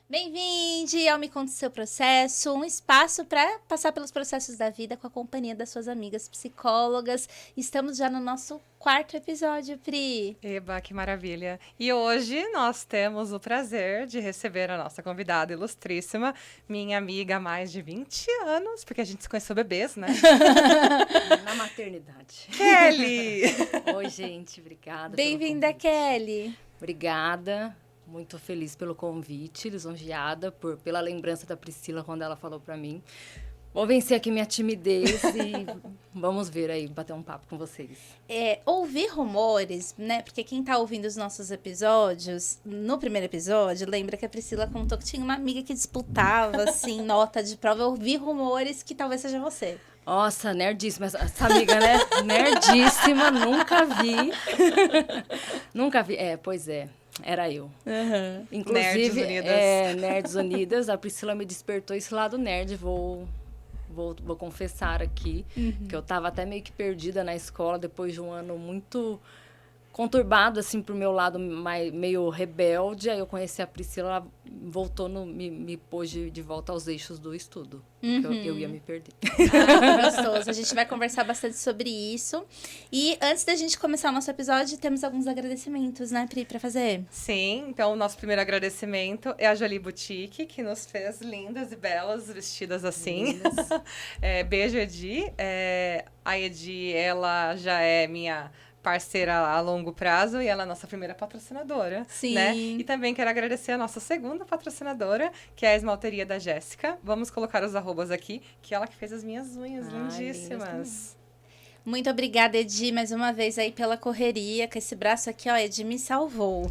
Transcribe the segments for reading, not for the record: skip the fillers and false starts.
Bem-vinde ao Me Conte Seu Processo, um espaço para passar pelos processos da vida com a companhia das suas amigas psicólogas. Estamos já no nosso 4º episódio, Pri. Eba, que maravilha! E hoje nós temos o prazer de receber a nossa convidada ilustríssima, minha amiga há mais de 20 anos, porque a gente se conheceu bebês, né? Na maternidade. Kelly! Oi, gente, obrigada. Bem-vinda, Kelly. Obrigada. Muito feliz pelo convite, lisonjeada pela lembrança da Priscila quando ela falou pra mim. Vou vencer aqui minha timidez e vamos ver aí, bater um papo com vocês. Ouvir rumores, né? Porque quem tá ouvindo os nossos episódios, no primeiro episódio, lembra que a Priscila contou que tinha uma amiga que disputava, assim, nota de prova. Eu ouvi rumores que talvez seja você. Nossa, nerdíssima. Essa amiga, né? Nerdíssima, nunca vi. Nunca vi. Pois é. Era eu. Uhum. Inclusive, Nerds Unidas. Nerds Unidas. A Priscila me despertou esse lado nerd. Vou confessar aqui que eu tava até meio que perdida na escola depois de um ano muito conturbado, assim, pro meu lado meio rebelde. Aí eu conheci a Priscila, ela voltou, me pôs de volta aos eixos do estudo. Eu ia me perder. Gostoso. A gente vai conversar bastante sobre isso. E antes da gente começar o nosso episódio, temos alguns agradecimentos, né, Pri, pra fazer? Sim, então o nosso primeiro agradecimento é a Jolie Boutique, que nos fez lindas e belas, vestidas assim. Beijo, Edi. A Edi, ela já é minha parceira a longo prazo e ela é a nossa primeira patrocinadora. Sim. Né? E também quero agradecer a nossa segunda patrocinadora, que é a esmalteria da Jéssica. Vamos colocar os arrobas aqui, que ela que fez as minhas unhas lindíssimas. Muito obrigada, Edi, mais uma vez aí pela correria, com esse braço aqui, ó, Edi me salvou.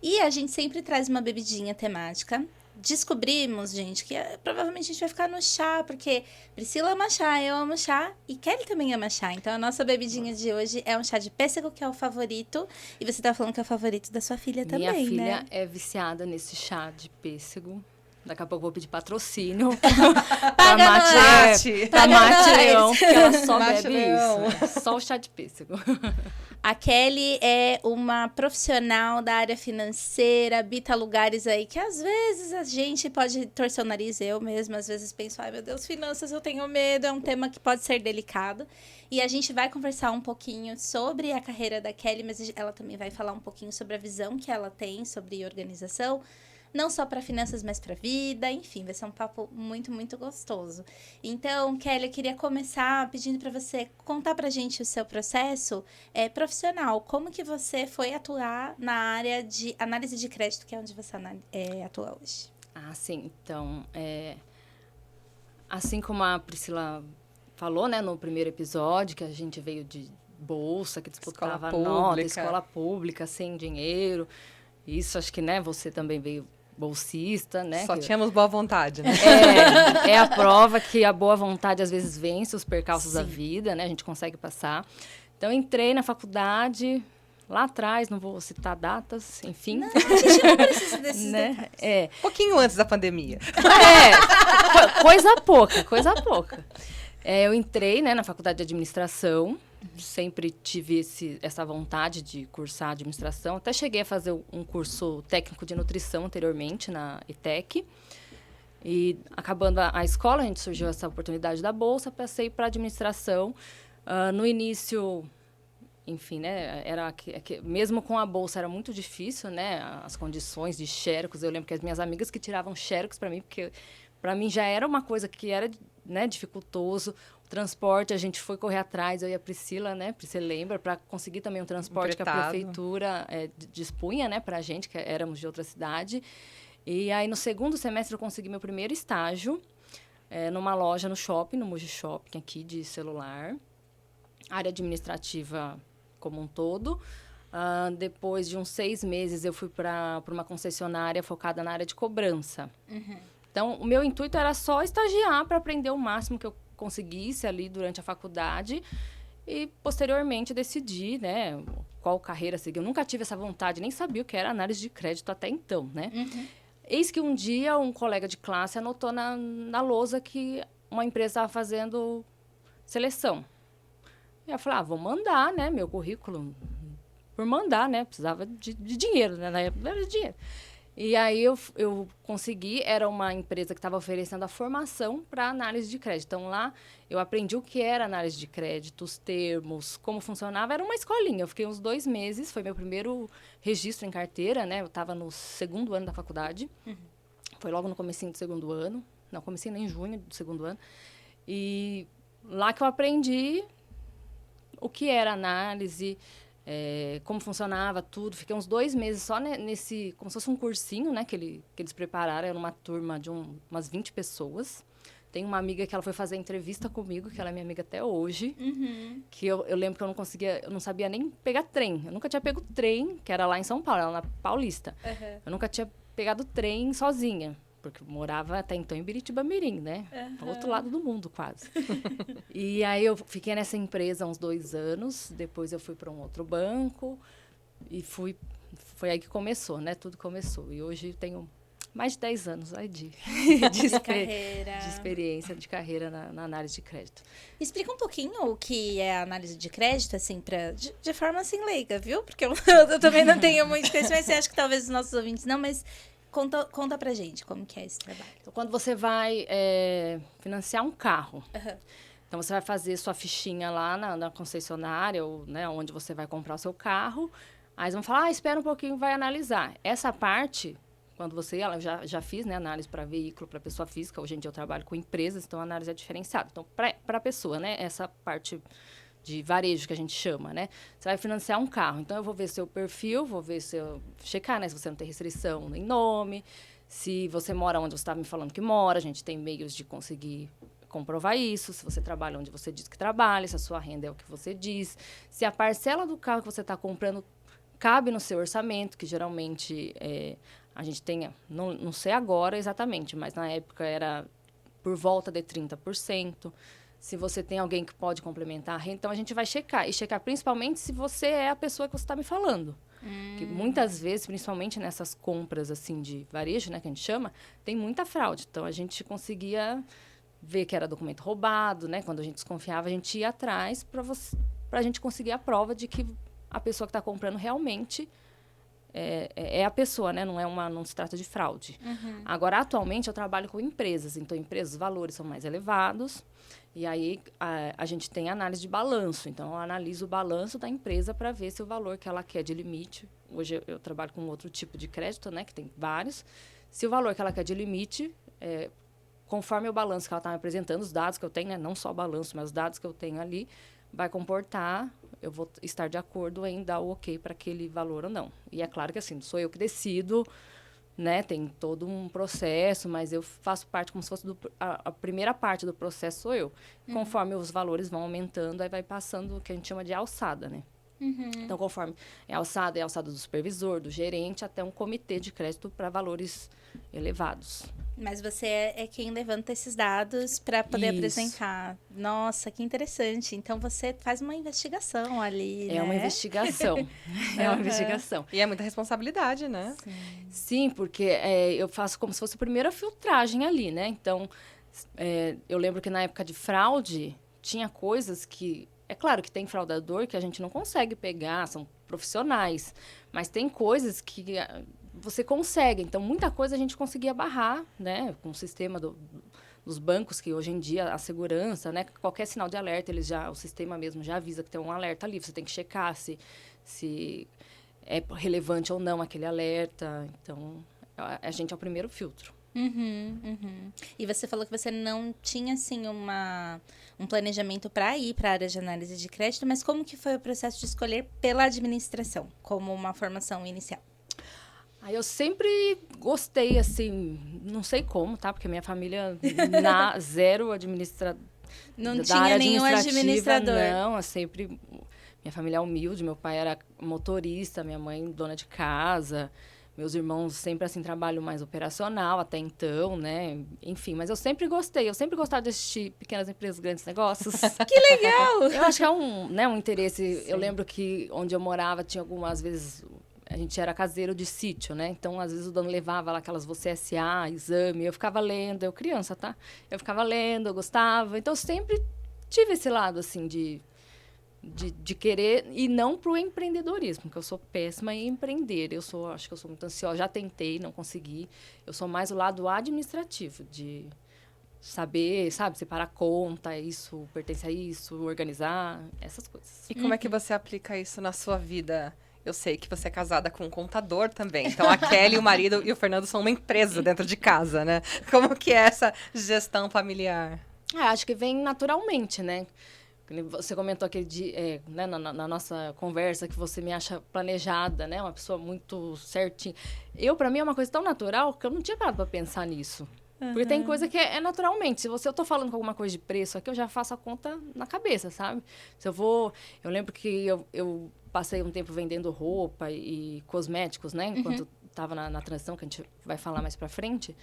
E a gente sempre traz uma bebidinha temática. Descobrimos, gente, que provavelmente a gente vai ficar no chá, porque Priscila ama chá, eu amo chá e Kelly também ama chá. Então, a nossa bebidinha de hoje é um chá de pêssego, que é o favorito. E você tá falando que é o favorito da sua filha também, né? Minha filha é viciada nesse chá de pêssego. Daqui a pouco eu vou pedir patrocínio Paga pra Mate Leão, porque ela só Mate bebe Leão. isso. Só o chá de pêssego. A Kelly é uma profissional da área financeira, habita lugares aí que às vezes a gente pode torcer o nariz, eu mesma, às vezes penso, ai meu Deus, finanças, eu tenho medo, é um tema que pode ser delicado. E a gente vai conversar um pouquinho sobre a carreira da Kelly, mas ela também vai falar um pouquinho sobre a visão que ela tem sobre organização, não só para finanças, mas para vida, enfim, vai ser um papo muito, muito gostoso. Então, Kelly, eu queria começar pedindo para você contar pra gente o seu processo profissional. Como que você foi atuar na área de análise de crédito, que é onde você atua hoje? Ah, sim. Então, assim como a Priscila falou, né, no primeiro episódio, que a gente veio de bolsa, que disputava nota, escola pública, sem dinheiro. Isso, acho que, né, você também veio bolsista, né? Só tínhamos boa vontade, né? É a prova que a boa vontade às vezes vence os percalços da vida, né? A gente consegue passar. Então, entrei na faculdade lá atrás, não vou citar datas, enfim. Não, a gente não precisa desses né? detalhes. Pouquinho antes da pandemia. Coisa pouca. Eu entrei, né, na faculdade de administração. Sempre tive essa vontade de cursar administração. Até cheguei a fazer um curso técnico de nutrição anteriormente na ETEC. E acabando a escola, a gente surgiu essa oportunidade da bolsa, passei para administração. No início, enfim, né, mesmo com a bolsa era muito difícil, né, as condições de xerox. Eu lembro que as minhas amigas que tiravam xerox para mim, porque para mim já era uma coisa que era, né, dificultoso. Transporte, a gente foi correr atrás, eu e a Priscila, né? Priscila lembra, para conseguir também um transporte que a prefeitura dispunha, né, para a gente, que éramos de outra cidade. E aí, no segundo semestre, eu consegui meu primeiro estágio numa loja no shopping, no Mogi Shopping, aqui, de celular. Área administrativa como um todo. Depois de uns 6 meses, eu fui para uma concessionária focada na área de cobrança. Uhum. Então, o meu intuito era só estagiar para aprender o máximo que eu conseguisse ali durante a faculdade e, posteriormente, decidir, né, qual carreira seguir. Eu nunca tive essa vontade, nem sabia o que era análise de crédito até então, né? Uhum. Eis que um dia um colega de classe anotou na lousa que uma empresa estava fazendo seleção. E eu falei, vou mandar, né, meu currículo por mandar, né? Precisava de dinheiro, né? Na época era de dinheiro. E aí eu consegui, era uma empresa que estava oferecendo a formação para análise de crédito. Então lá eu aprendi o que era análise de crédito, os termos, como funcionava. Era uma escolinha. Eu fiquei uns 2 meses, foi meu primeiro registro em carteira, né? Eu estava no 2º ano da faculdade. Foi logo no comecinho do 2º ano. Não, comecei em junho do 2º ano. E lá que eu aprendi o que era análise, como funcionava tudo. Fiquei uns 2 meses só nesse, como se fosse um cursinho, né, que eles prepararam. Era uma turma de umas 20 pessoas. Tem uma amiga que ela foi fazer entrevista comigo, que ela é minha amiga até hoje. Que eu lembro que eu não sabia nem pegar trem. Eu nunca tinha pego trem, que era lá em São Paulo, era na Paulista. Eu nunca tinha pegado trem sozinha. Porque eu morava até então em Biritiba-Mirim, né? Do outro lado do mundo, quase. E aí eu fiquei nessa empresa uns 2 anos. Depois eu fui para um outro banco. E foi aí que começou, né? Tudo começou. E hoje eu tenho mais de 10 anos aí de experiência, de carreira na análise de crédito. Explica um pouquinho o que é a análise de crédito, assim, de forma assim leiga, viu? Porque eu também não tenho muito conhecimento, mas acho que talvez os nossos ouvintes não, mas conta pra gente como que é esse trabalho. Então, quando você vai financiar um carro, então você vai fazer sua fichinha lá na concessionária, ou né, onde você vai comprar o seu carro, aí eles vão falar, espera um pouquinho, vai analisar. Essa parte, quando eu já fiz, né, análise para veículo, para pessoa física, hoje em dia eu trabalho com empresas, então a análise é diferenciada. Então, para a pessoa, né, essa parte de varejo que a gente chama, né? Você vai financiar um carro, então eu vou ver seu perfil, checar, né, se você não tem restrição em nome, se você mora onde você estava me falando que mora, a gente tem meios de conseguir comprovar isso, se você trabalha onde você diz que trabalha, se a sua renda é o que você diz, se a parcela do carro que você está comprando cabe no seu orçamento, que geralmente a gente tem, não sei agora exatamente, mas na época era por volta de 30%. Se você tem alguém que pode complementar a renda, então a gente vai checar. E checar principalmente se você é a pessoa que você está me falando. Porque muitas vezes, principalmente nessas compras assim de varejo, né, que a gente chama, tem muita fraude. Então a gente conseguia ver que era documento roubado, né? Quando a gente desconfiava, a gente ia atrás para a gente conseguir a prova de que a pessoa que está comprando realmente é a pessoa, né? Não se trata de fraude. Agora, atualmente, eu trabalho com empresas. Então, empresas, os valores são mais elevados. E aí, a gente tem análise de balanço. Então, eu analiso o balanço da empresa para ver se o valor que ela quer de limite... Hoje, eu trabalho com outro tipo de crédito, né? Que tem vários. Se o valor que ela quer de limite, conforme o balanço que ela está me apresentando, os dados que eu tenho, né? Não só o balanço, mas os dados que eu tenho ali, vai comportar... Eu vou estar de acordo em dar o ok para aquele valor ou não. E é claro que, assim, sou eu que decido, né? Tem todo um processo, mas eu faço parte como se fosse a primeira parte do processo sou eu. Conforme os valores vão aumentando, aí vai passando o que a gente chama de alçada, né? Então, conforme é a alçada do supervisor, do gerente, até um comitê de crédito para valores elevados. Mas você é quem levanta esses dados para poder apresentar. Nossa, que interessante. Então, você faz uma investigação ali, né? É uma investigação. É uma investigação. E é muita responsabilidade, né? Sim, porque eu faço como se fosse a primeira filtragem ali, né? Então, eu lembro que na época de fraude, tinha coisas que... É claro que tem fraudador que a gente não consegue pegar, são profissionais. Mas tem coisas que você consegue. Então, muita coisa a gente conseguia barrar, né? Com o sistema dos bancos, que hoje em dia a segurança, né? Qualquer sinal de alerta, o sistema mesmo já avisa que tem um alerta ali. Você tem que checar se é relevante ou não aquele alerta. Então, a gente é o primeiro filtro. E você falou que você não tinha, assim, um planejamento para ir para a área de análise de crédito, mas como que foi o processo de escolher pela administração, como uma formação inicial? Eu sempre gostei, assim, não sei como, tá? Porque minha família, zero administrador. Não tinha nenhum administrador. Não, minha família é humilde, meu pai era motorista, minha mãe dona de casa... Meus irmãos sempre, assim, trabalham mais operacional até então, né? Enfim, mas eu sempre gostava de assistir Pequenas Empresas, Grandes Negócios. Que legal! Eu acho que é um interesse. Sim. Eu lembro que onde eu morava tinha algumas vezes... A gente era caseiro de sítio, né? Então, às vezes, o dono levava lá aquelas SA, exame. Eu ficava lendo, eu criança, tá? Eu ficava lendo, eu gostava. Então, eu sempre tive esse lado, assim, de de querer, e não pro empreendedorismo, porque eu sou péssima em empreender. Acho que eu sou muito ansiosa, já tentei, não consegui. Eu sou mais o lado administrativo, de saber, sabe, separar conta, isso pertence a isso, organizar, essas coisas. E como é que você aplica isso na sua vida? Eu sei que você é casada com um contador também. Então, a Kelly, o marido e o Fernando são uma empresa dentro de casa, né? Como que é essa gestão familiar? Acho que vem naturalmente, né? Você comentou né, na nossa conversa que você me acha planejada, né? Uma pessoa muito certinha. Para mim, é uma coisa tão natural que eu não tinha parado para pensar nisso. Porque tem coisa que é naturalmente. Se eu tô falando com alguma coisa de preço aqui, eu já faço a conta na cabeça, sabe? Eu lembro que eu passei um tempo vendendo roupa e cosméticos, né? Enquanto estava na transição, que a gente vai falar mais para frente.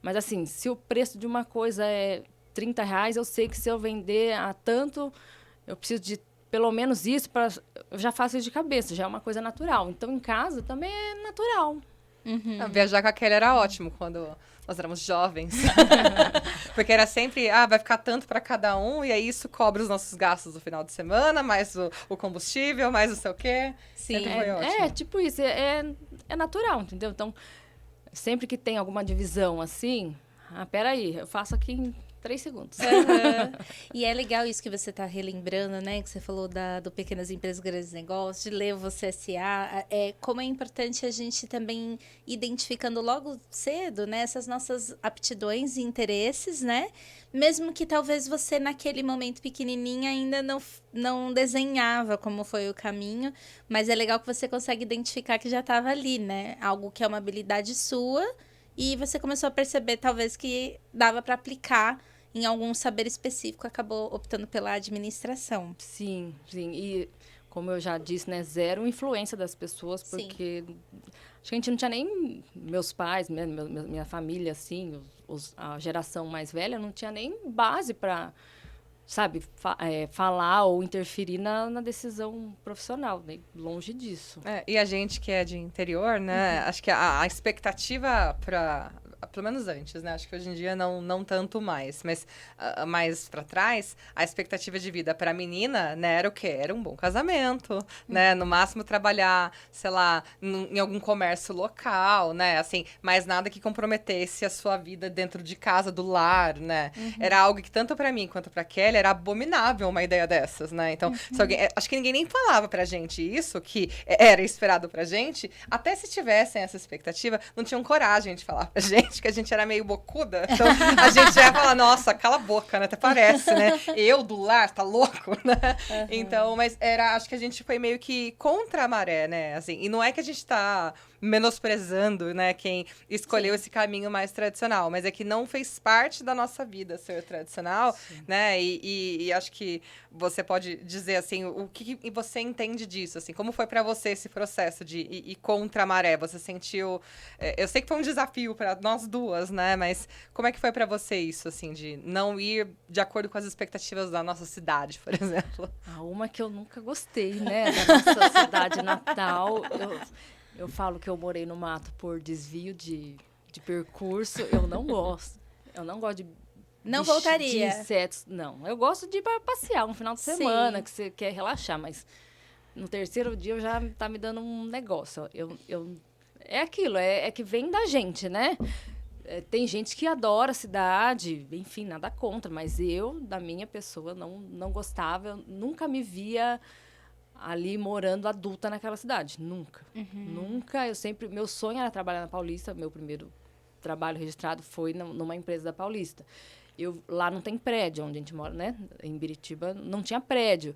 Mas, assim, se o preço de uma coisa é R$30, eu sei que se eu vender a tanto, eu preciso de pelo menos isso, eu já faço isso de cabeça, já é uma coisa natural. Então, em casa, também é natural. Viajar com a Kelly era ótimo quando nós éramos jovens. Porque era sempre, vai ficar tanto para cada um, e aí isso cobre os nossos gastos do final de semana, mais o combustível, mais não sei o quê. Sim. Sempre foi ótimo. Tipo isso, é natural, entendeu? Então, sempre que tem alguma divisão assim, peraí, eu faço aqui em 3 segundos. E é legal isso que você está relembrando, né? Que você falou do Pequenas Empresas, Grandes Negócios, de ler você S.A. Como é importante a gente também identificando logo cedo, né? Essas nossas aptidões e interesses, né? Mesmo que talvez você, naquele momento pequenininha, ainda não desenhava como foi o caminho. Mas é legal que você consegue identificar que já estava ali, né? Algo que é uma habilidade sua. E você começou a perceber, talvez, que dava para aplicar em algum saber específico, acabou optando pela administração. Sim. E, como eu já disse, né, zero influência das pessoas, porque acho que a gente não tinha nem meus pais, minha família, assim, a geração mais velha, não tinha nem base para, sabe, falar ou interferir na decisão profissional, né? Longe disso. E a gente que é de interior, né? Acho que a expectativa para... Pelo menos antes, né? Acho que hoje em dia não tanto mais. Mas mais para trás, a expectativa de vida para a menina, né? Era o quê? Era um bom casamento, né? No máximo trabalhar, sei lá, em algum comércio local, né? Assim, mas nada que comprometesse a sua vida dentro de casa, do lar, né? Era algo que tanto para mim quanto para Kelly era abominável uma ideia dessas, né? Então, acho que ninguém nem falava pra gente isso, que era esperado pra gente. Até se tivessem essa expectativa, não tinham coragem de falar pra gente, que a gente era meio bocuda. Então, a gente ia falar, nossa, cala a boca, né? Até parece, né? Eu do lar, tá louco, né? Então, mas acho que a gente foi meio que contra a maré, né? Assim, e não é que a gente tá menosprezando, né, quem escolheu esse caminho mais tradicional, mas é que não fez parte da nossa vida ser tradicional, né, e acho que você pode dizer, assim, o que você entende disso, assim, como foi para você esse processo de ir contra a maré? Você sentiu, eu sei que foi um desafio para nós duas, né, mas como é que foi para você isso, assim, de não ir de acordo com as expectativas da nossa cidade, por exemplo? Uma que eu nunca gostei, né, da nossa cidade natal. Eu falo que eu morei no mato por desvio de percurso. Eu não gosto. Eu não gosto de... Não voltaria. De insetos. Não. Eu gosto de ir para passear um final de semana, que você quer relaxar. Mas no terceiro dia já tá me dando um negócio. É aquilo. É que vem da gente, né? Tem gente que adora a cidade. Enfim, nada contra. Mas eu, da minha pessoa, não gostava. Eu nunca me via... ali morando adulta naquela cidade. Nunca. Nunca. Meu sonho era trabalhar na Paulista. Meu primeiro trabalho registrado foi numa empresa da Paulista. Lá não tem prédio onde a gente mora, né? Em Biritiba não tinha prédio.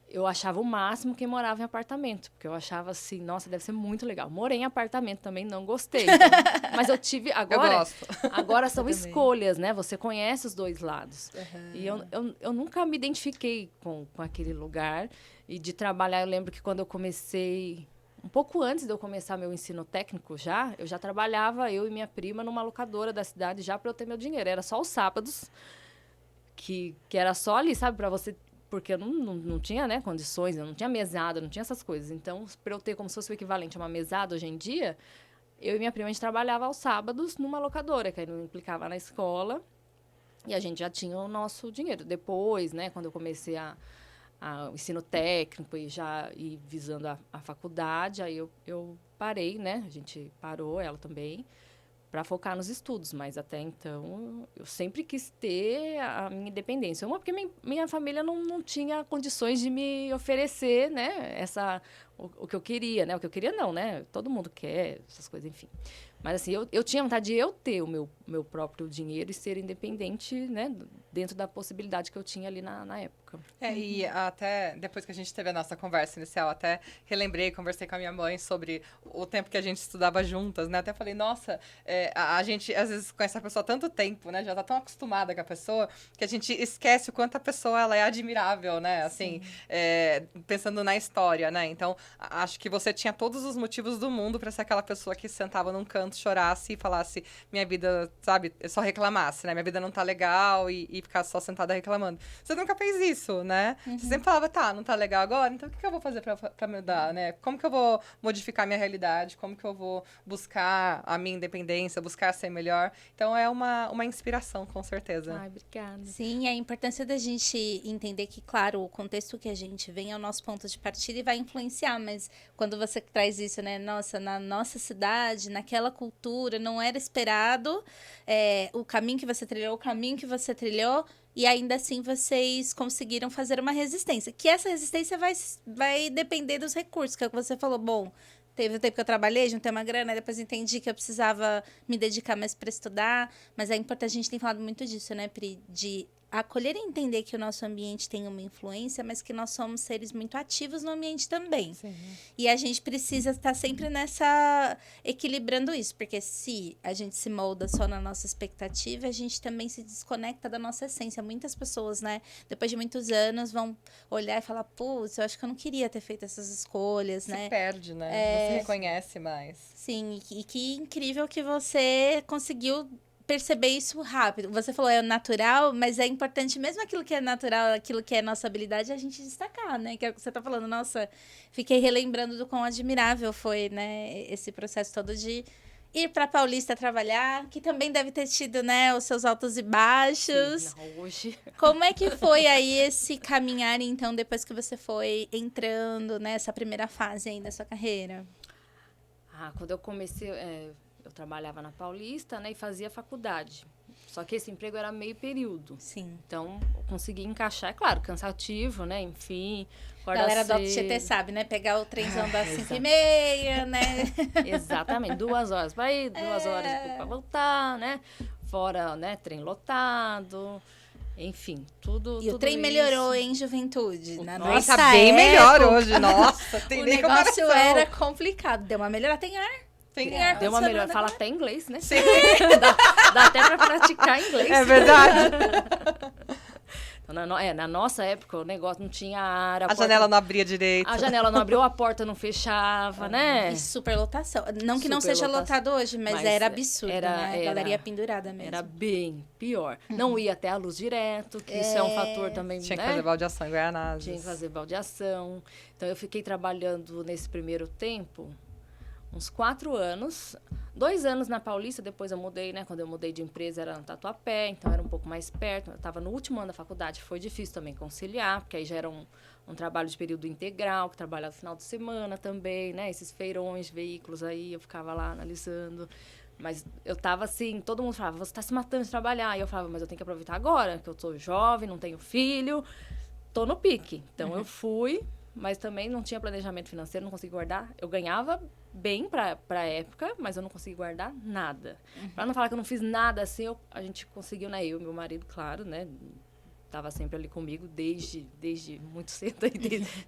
Eu achava o máximo quem morava em apartamento, porque eu achava assim, nossa, deve ser muito legal. Morei em apartamento também, não gostei. Então, mas eu tive... Agora, eu gosto. Agora são escolhas, né? Você conhece os dois lados. E eu nunca me identifiquei com aquele lugar. E de trabalhar, eu lembro que quando eu comecei... Um pouco antes de eu começar meu ensino técnico eu já trabalhava, eu e minha prima, numa locadora da cidade, já para eu ter meu dinheiro. Era só os sábados, que era só ali, sabe, para você... Porque eu não tinha, né, condições, eu não tinha mesada, não tinha essas coisas. Então, para eu ter como se fosse o equivalente a uma mesada hoje em dia, eu e minha prima, a gente trabalhava aos sábados numa locadora, que aí não implicava na escola, e a gente já tinha o nosso dinheiro. Depois, né, quando eu comecei a o ensino técnico e já ir visando a faculdade, aí eu parei, né? A gente parou, ela também, para focar nos estudos, mas até então eu sempre quis ter a minha independência. Uma, porque minha família não tinha condições de me oferecer, né, o que eu queria, né? O que eu queria não, né? Todo mundo quer essas coisas, enfim. Mas assim, eu tinha vontade de eu ter o meu próprio dinheiro e ser independente, né, dentro da possibilidade que eu tinha ali na época. E até depois que a gente teve a nossa conversa inicial, até relembrei, conversei com a minha mãe sobre o tempo que a gente estudava juntas, né? Até falei, nossa, a gente às vezes conhece a pessoa há tanto tempo, né? Já tá tão acostumada com a pessoa que a gente esquece o quanto a pessoa ela é admirável, né? Assim, pensando na história, né? Então, acho que você tinha todos os motivos do mundo para ser aquela pessoa que sentava num canto, chorasse e falasse, minha vida, sabe, só reclamasse, né? Minha vida não tá legal e ficasse só sentada reclamando. Você nunca fez isso, né? Você sempre falava, tá, não tá legal agora, então o que eu vou fazer pra mudar, né? Como que eu vou modificar a minha realidade? Como que eu vou buscar a minha independência, buscar ser melhor? Então, é uma inspiração, com certeza. Ai, obrigada. Sim, a importância da gente entender que, claro, o contexto que a gente vem é o nosso ponto de partida e vai influenciar, mas quando você traz isso, né? Nossa, na nossa cidade, naquela cultura, não era esperado o caminho que você trilhou, e ainda assim vocês conseguiram fazer uma resistência. Que essa resistência vai depender dos recursos, que é o que você falou. Bom, teve o tempo que eu trabalhei, juntei uma grana, depois entendi que eu precisava me dedicar mais para estudar. Mas é importante, a gente tem falado muito disso, né, Pri? De acolher e entender que o nosso ambiente tem uma influência, mas que nós somos seres muito ativos no ambiente também. Sim. E a gente precisa estar sempre equilibrando isso, porque se a gente se molda só na nossa expectativa, a gente também se desconecta da nossa essência. Muitas pessoas, né, depois de muitos anos, vão olhar e falar, putz, eu acho que eu não queria ter feito essas escolhas, né? Se perde, né? Não se reconhece mais. Sim, e que incrível que você conseguiu perceber isso rápido. Você falou, é natural, mas é importante mesmo aquilo que é natural, aquilo que é nossa habilidade, a gente destacar, né? Que é o que você tá falando. Nossa, fiquei relembrando do quão admirável foi, né? Esse processo todo de ir pra Paulista trabalhar, que também deve ter tido, né? Os seus altos e baixos. Sim, não, hoje... Como é que foi aí esse caminhar, então, depois que você foi entrando nessa primeira fase aí da sua carreira? Quando eu comecei... eu trabalhava na Paulista, né, e fazia faculdade. Só que esse emprego era meio período. Sim. Então, eu consegui encaixar. É claro, cansativo, né? Enfim, galera do Alto Tietê sabe, né? Pegar o trenzão das 5h30, né? Exatamente. 2 horas para ir, 2 horas para voltar, né? Fora, né? Trem lotado. Enfim, tudo. E o trem melhorou, hein, juventude? Na nossa tá bem época, melhor hoje. Nossa, tem o nem negócio comparação. era complicado. Deu uma melhorada. Tem ar. Deu uma melhor. Fala até inglês, né? Sim. dá até pra praticar inglês. É verdade. Na nossa época, o negócio não tinha ar. A janela não abria direito. A janela não abriu, a porta não fechava, né? E superlotação. Não que não seja Superlotação. lotado hoje, mas era absurdo, né? A galera ia era pendurada mesmo. Era bem pior. Não ia até a luz direto, que isso é um fator também, Tinha que né? fazer baldeação em Guaianazes. Tinha que fazer baldeação. Então, eu fiquei trabalhando nesse primeiro tempo uns 4 anos. 2 anos na Paulista, depois eu mudei, né? Quando eu mudei de empresa, era no Tatuapé, então era um pouco mais perto. Eu estava no último ano da faculdade, foi difícil também conciliar, porque aí já era um trabalho de período integral, que trabalhava no final de semana também, né? Esses feirões, veículos aí, eu ficava lá analisando. Mas eu tava assim, todo mundo falava, você tá se matando de trabalhar. E eu falava, mas eu tenho que aproveitar agora, que eu tô jovem, não tenho filho, tô no pique. Então eu fui, mas também não tinha planejamento financeiro, não consegui guardar. Eu ganhava bem pra época, mas eu não consegui guardar nada. Pra não falar que eu não fiz nada assim, a gente conseguiu, né? Eu e meu marido, claro, né? Tava sempre ali comigo desde muito cedo,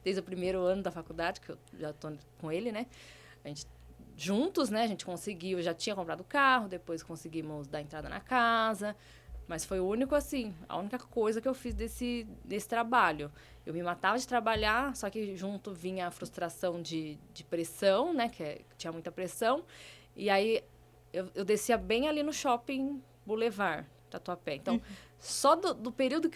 desde o primeiro ano da faculdade, que eu já tô com ele, né? A gente juntos, né? A gente conseguiu, já tinha comprado o carro, depois conseguimos dar entrada na casa. Mas foi o único, assim, a única coisa que eu fiz desse trabalho. Eu me matava de trabalhar, só que junto vinha a frustração de pressão, né? Que tinha muita pressão. E aí, eu descia bem ali no shopping Boulevard, Tatuapé. Então, só do período,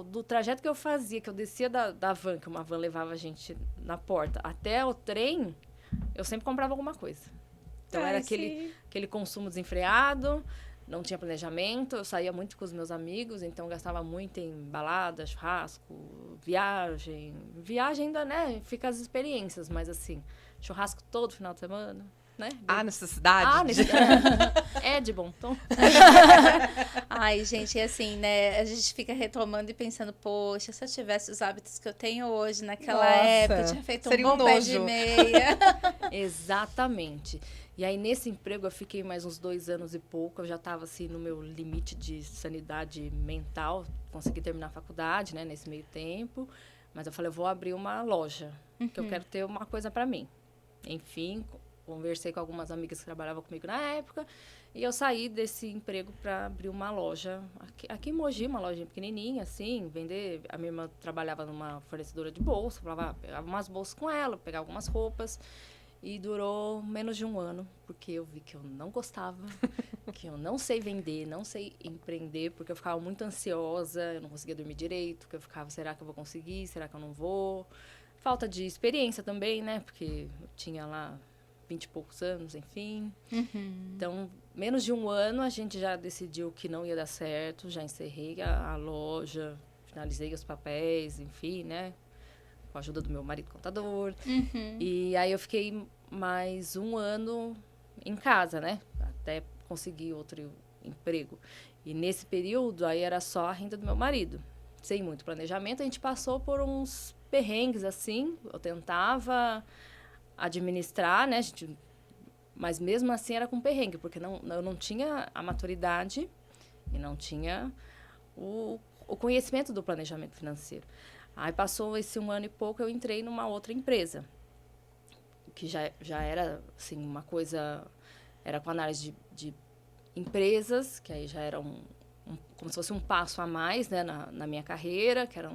do trajeto que eu fazia, que eu descia da van, que uma van levava a gente na porta, até o trem, eu sempre comprava alguma coisa. Então, era aquele consumo desenfreado, não tinha planejamento, eu saía muito com os meus amigos, então gastava muito em balada, churrasco, viagem. Viagem ainda, né, fica as experiências, mas assim, churrasco todo final de semana, né? Necessidade. É de bom tom. Ai, gente, e assim, né? A gente fica retomando e pensando, poxa, se eu tivesse os hábitos que eu tenho hoje, naquela época, eu tinha feito seria um bom pé de meia. Exatamente. E aí, nesse emprego, eu fiquei mais uns 2 anos e pouco. Eu já estava, assim, no meu limite de sanidade mental. Consegui terminar a faculdade, né, nesse meio tempo. Mas eu falei, eu vou abrir uma loja, que eu quero ter uma coisa para mim. Enfim, conversei com algumas amigas que trabalhavam comigo na época. E eu saí desse emprego para abrir uma loja aqui em Mogi, uma lojinha pequenininha, assim, vender. A minha irmã trabalhava numa fornecedora de bolsa, pegava umas bolsas com ela, pegava algumas roupas. E durou menos de 1 ano, porque eu vi que eu não gostava, que eu não sei vender, não sei empreender, porque eu ficava muito ansiosa, eu não conseguia dormir direito, que eu ficava, será que eu vou conseguir, será que eu não vou? Falta de experiência também, né? Porque eu tinha lá 20 e poucos anos, enfim. Então, menos de 1 ano, a gente já decidiu que não ia dar certo, já encerrei a loja, finalizei os papéis, enfim, né? Com a ajuda do meu marido contador. E aí eu fiquei mais 1 ano em casa, né? Até conseguir outro emprego. E nesse período, aí era só a renda do meu marido. Sem muito planejamento, a gente passou por uns perrengues, assim. Eu tentava administrar, né? Mas mesmo assim era com perrengue, porque eu não tinha a maturidade e não tinha o conhecimento do planejamento financeiro. Aí passou esse 1 ano e pouco, eu entrei numa outra empresa, que já era, assim, uma coisa... Era com análise de empresas, que aí já era como se fosse um passo a mais, né, na minha carreira, que era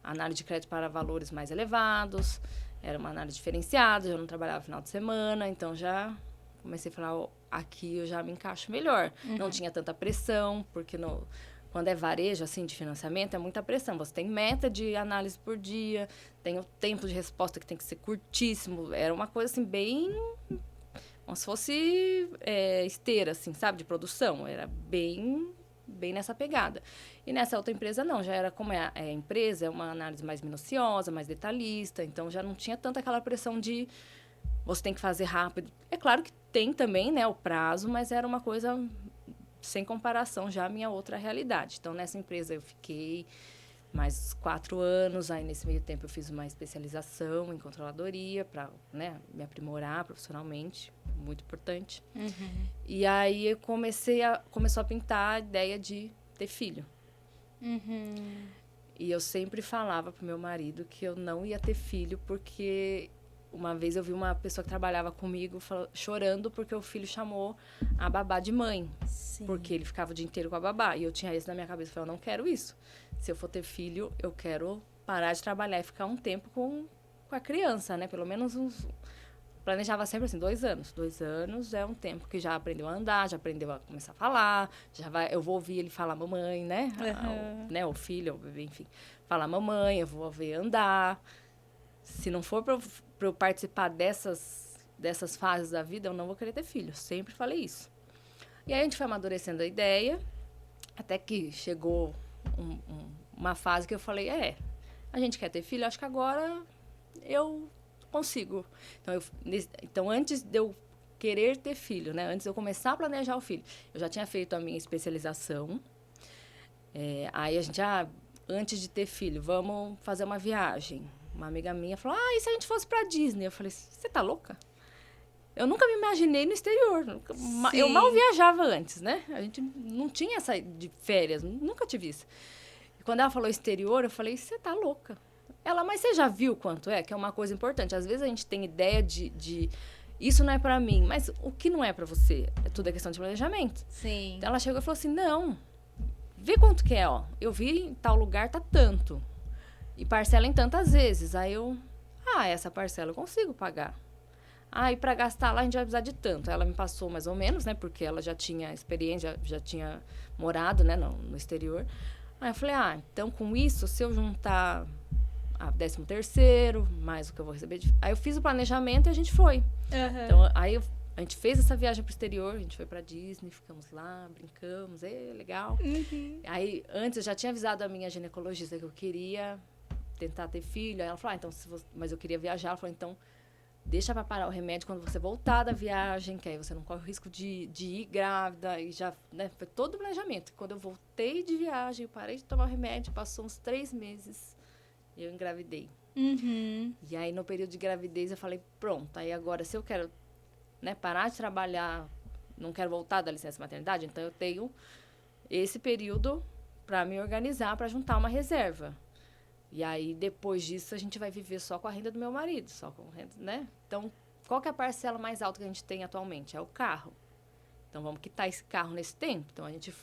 análise de crédito para valores mais elevados, era uma análise diferenciada, eu não trabalhava final de semana, então já comecei a falar, aqui eu já me encaixo melhor. Não tinha tanta pressão, porque quando é varejo, assim, de financiamento, é muita pressão. Você tem meta de análise por dia, tem o tempo de resposta que tem que ser curtíssimo. Era uma coisa, assim, bem... Como se fosse esteira, assim, sabe? De produção. Era bem nessa pegada. E nessa outra empresa, não. Já era como a empresa, é uma análise mais minuciosa, mais detalhista. Então, já não tinha tanta aquela pressão de... Você tem que fazer rápido. É claro que tem também, né, o prazo, mas era uma coisa... sem comparação já a minha outra realidade. Então, nessa empresa eu fiquei mais 4 anos, aí nesse meio tempo eu fiz uma especialização em controladoria para, né, me aprimorar profissionalmente, muito importante. E aí começou a pintar a ideia de ter filho. E eu sempre falava pro meu marido que eu não ia ter filho porque... Uma vez eu vi uma pessoa que trabalhava comigo chorando porque o filho chamou a babá de mãe. Sim. Porque ele ficava o dia inteiro com a babá. E eu tinha isso na minha cabeça. Eu falei, eu não quero isso. Se eu for ter filho, eu quero parar de trabalhar e ficar um tempo com a criança, né? Pelo menos planejava sempre assim, 2 anos. 2 anos é um tempo que já aprendeu a andar, já aprendeu a começar a falar. Eu vou ouvir ele falar mamãe, né? Né? O filho, o bebê, enfim. Falar mamãe, eu vou ver andar. Se não for para eu participar dessas fases da vida, eu não vou querer ter filho. Sempre falei isso. E aí a gente foi amadurecendo a ideia, até que chegou uma fase que eu falei, a gente quer ter filho, acho que agora eu consigo. Então, antes de eu querer ter filho, né? Antes de eu começar a planejar o filho, eu já tinha feito a minha especialização. Aí a gente, antes de ter filho, vamos fazer uma viagem. Uma amiga minha falou, e se a gente fosse pra Disney? Eu falei, você tá louca? Eu nunca me imaginei no exterior. Eu mal viajava antes, né? A gente não tinha essa de férias, nunca tive isso. E quando ela falou exterior, eu falei, você tá louca? Ela, mas você já viu quanto é? Que é uma coisa importante. Às vezes a gente tem ideia de isso não é pra mim, mas o que não é pra você? Tudo é questão de planejamento. Sim. Então ela chegou e falou assim, não, vê quanto que é, ó. Eu vi em tal lugar, tá tanto. E parcela em tantas vezes. Aí eu, essa parcela eu consigo pagar. E para gastar lá a gente vai precisar de tanto. Ela me passou mais ou menos, né? Porque ela já tinha experiência, já tinha morado, né, no exterior. Aí eu falei, então com isso, se eu juntar 13º, mais o que eu vou receber... Aí eu fiz o planejamento e a gente foi. Então, aí a gente fez essa viagem pro exterior, a gente foi pra Disney, ficamos lá, brincamos, legal. Aí, antes, eu já tinha avisado a minha ginecologista que eu queria tentar ter filho. Aí ela falou, então, mas eu queria viajar. Ela falou, então, deixa pra parar o remédio quando você voltar da viagem, que aí você não corre o risco de ir grávida. E já, né, foi todo o planejamento. Quando eu voltei de viagem, eu parei de tomar o remédio, passou uns 3 meses, e eu engravidei. E aí, no período de gravidez, eu falei, pronto, aí agora, se eu quero, né, parar de trabalhar, não quero voltar da licença maternidade, então eu tenho esse período para me organizar, para juntar uma reserva. E aí, depois disso, a gente vai viver só com a renda do meu marido, só com a renda, né? Então, qual que é a parcela mais alta que a gente tem atualmente? É o carro. Então, vamos quitar esse carro nesse tempo. Então, a gente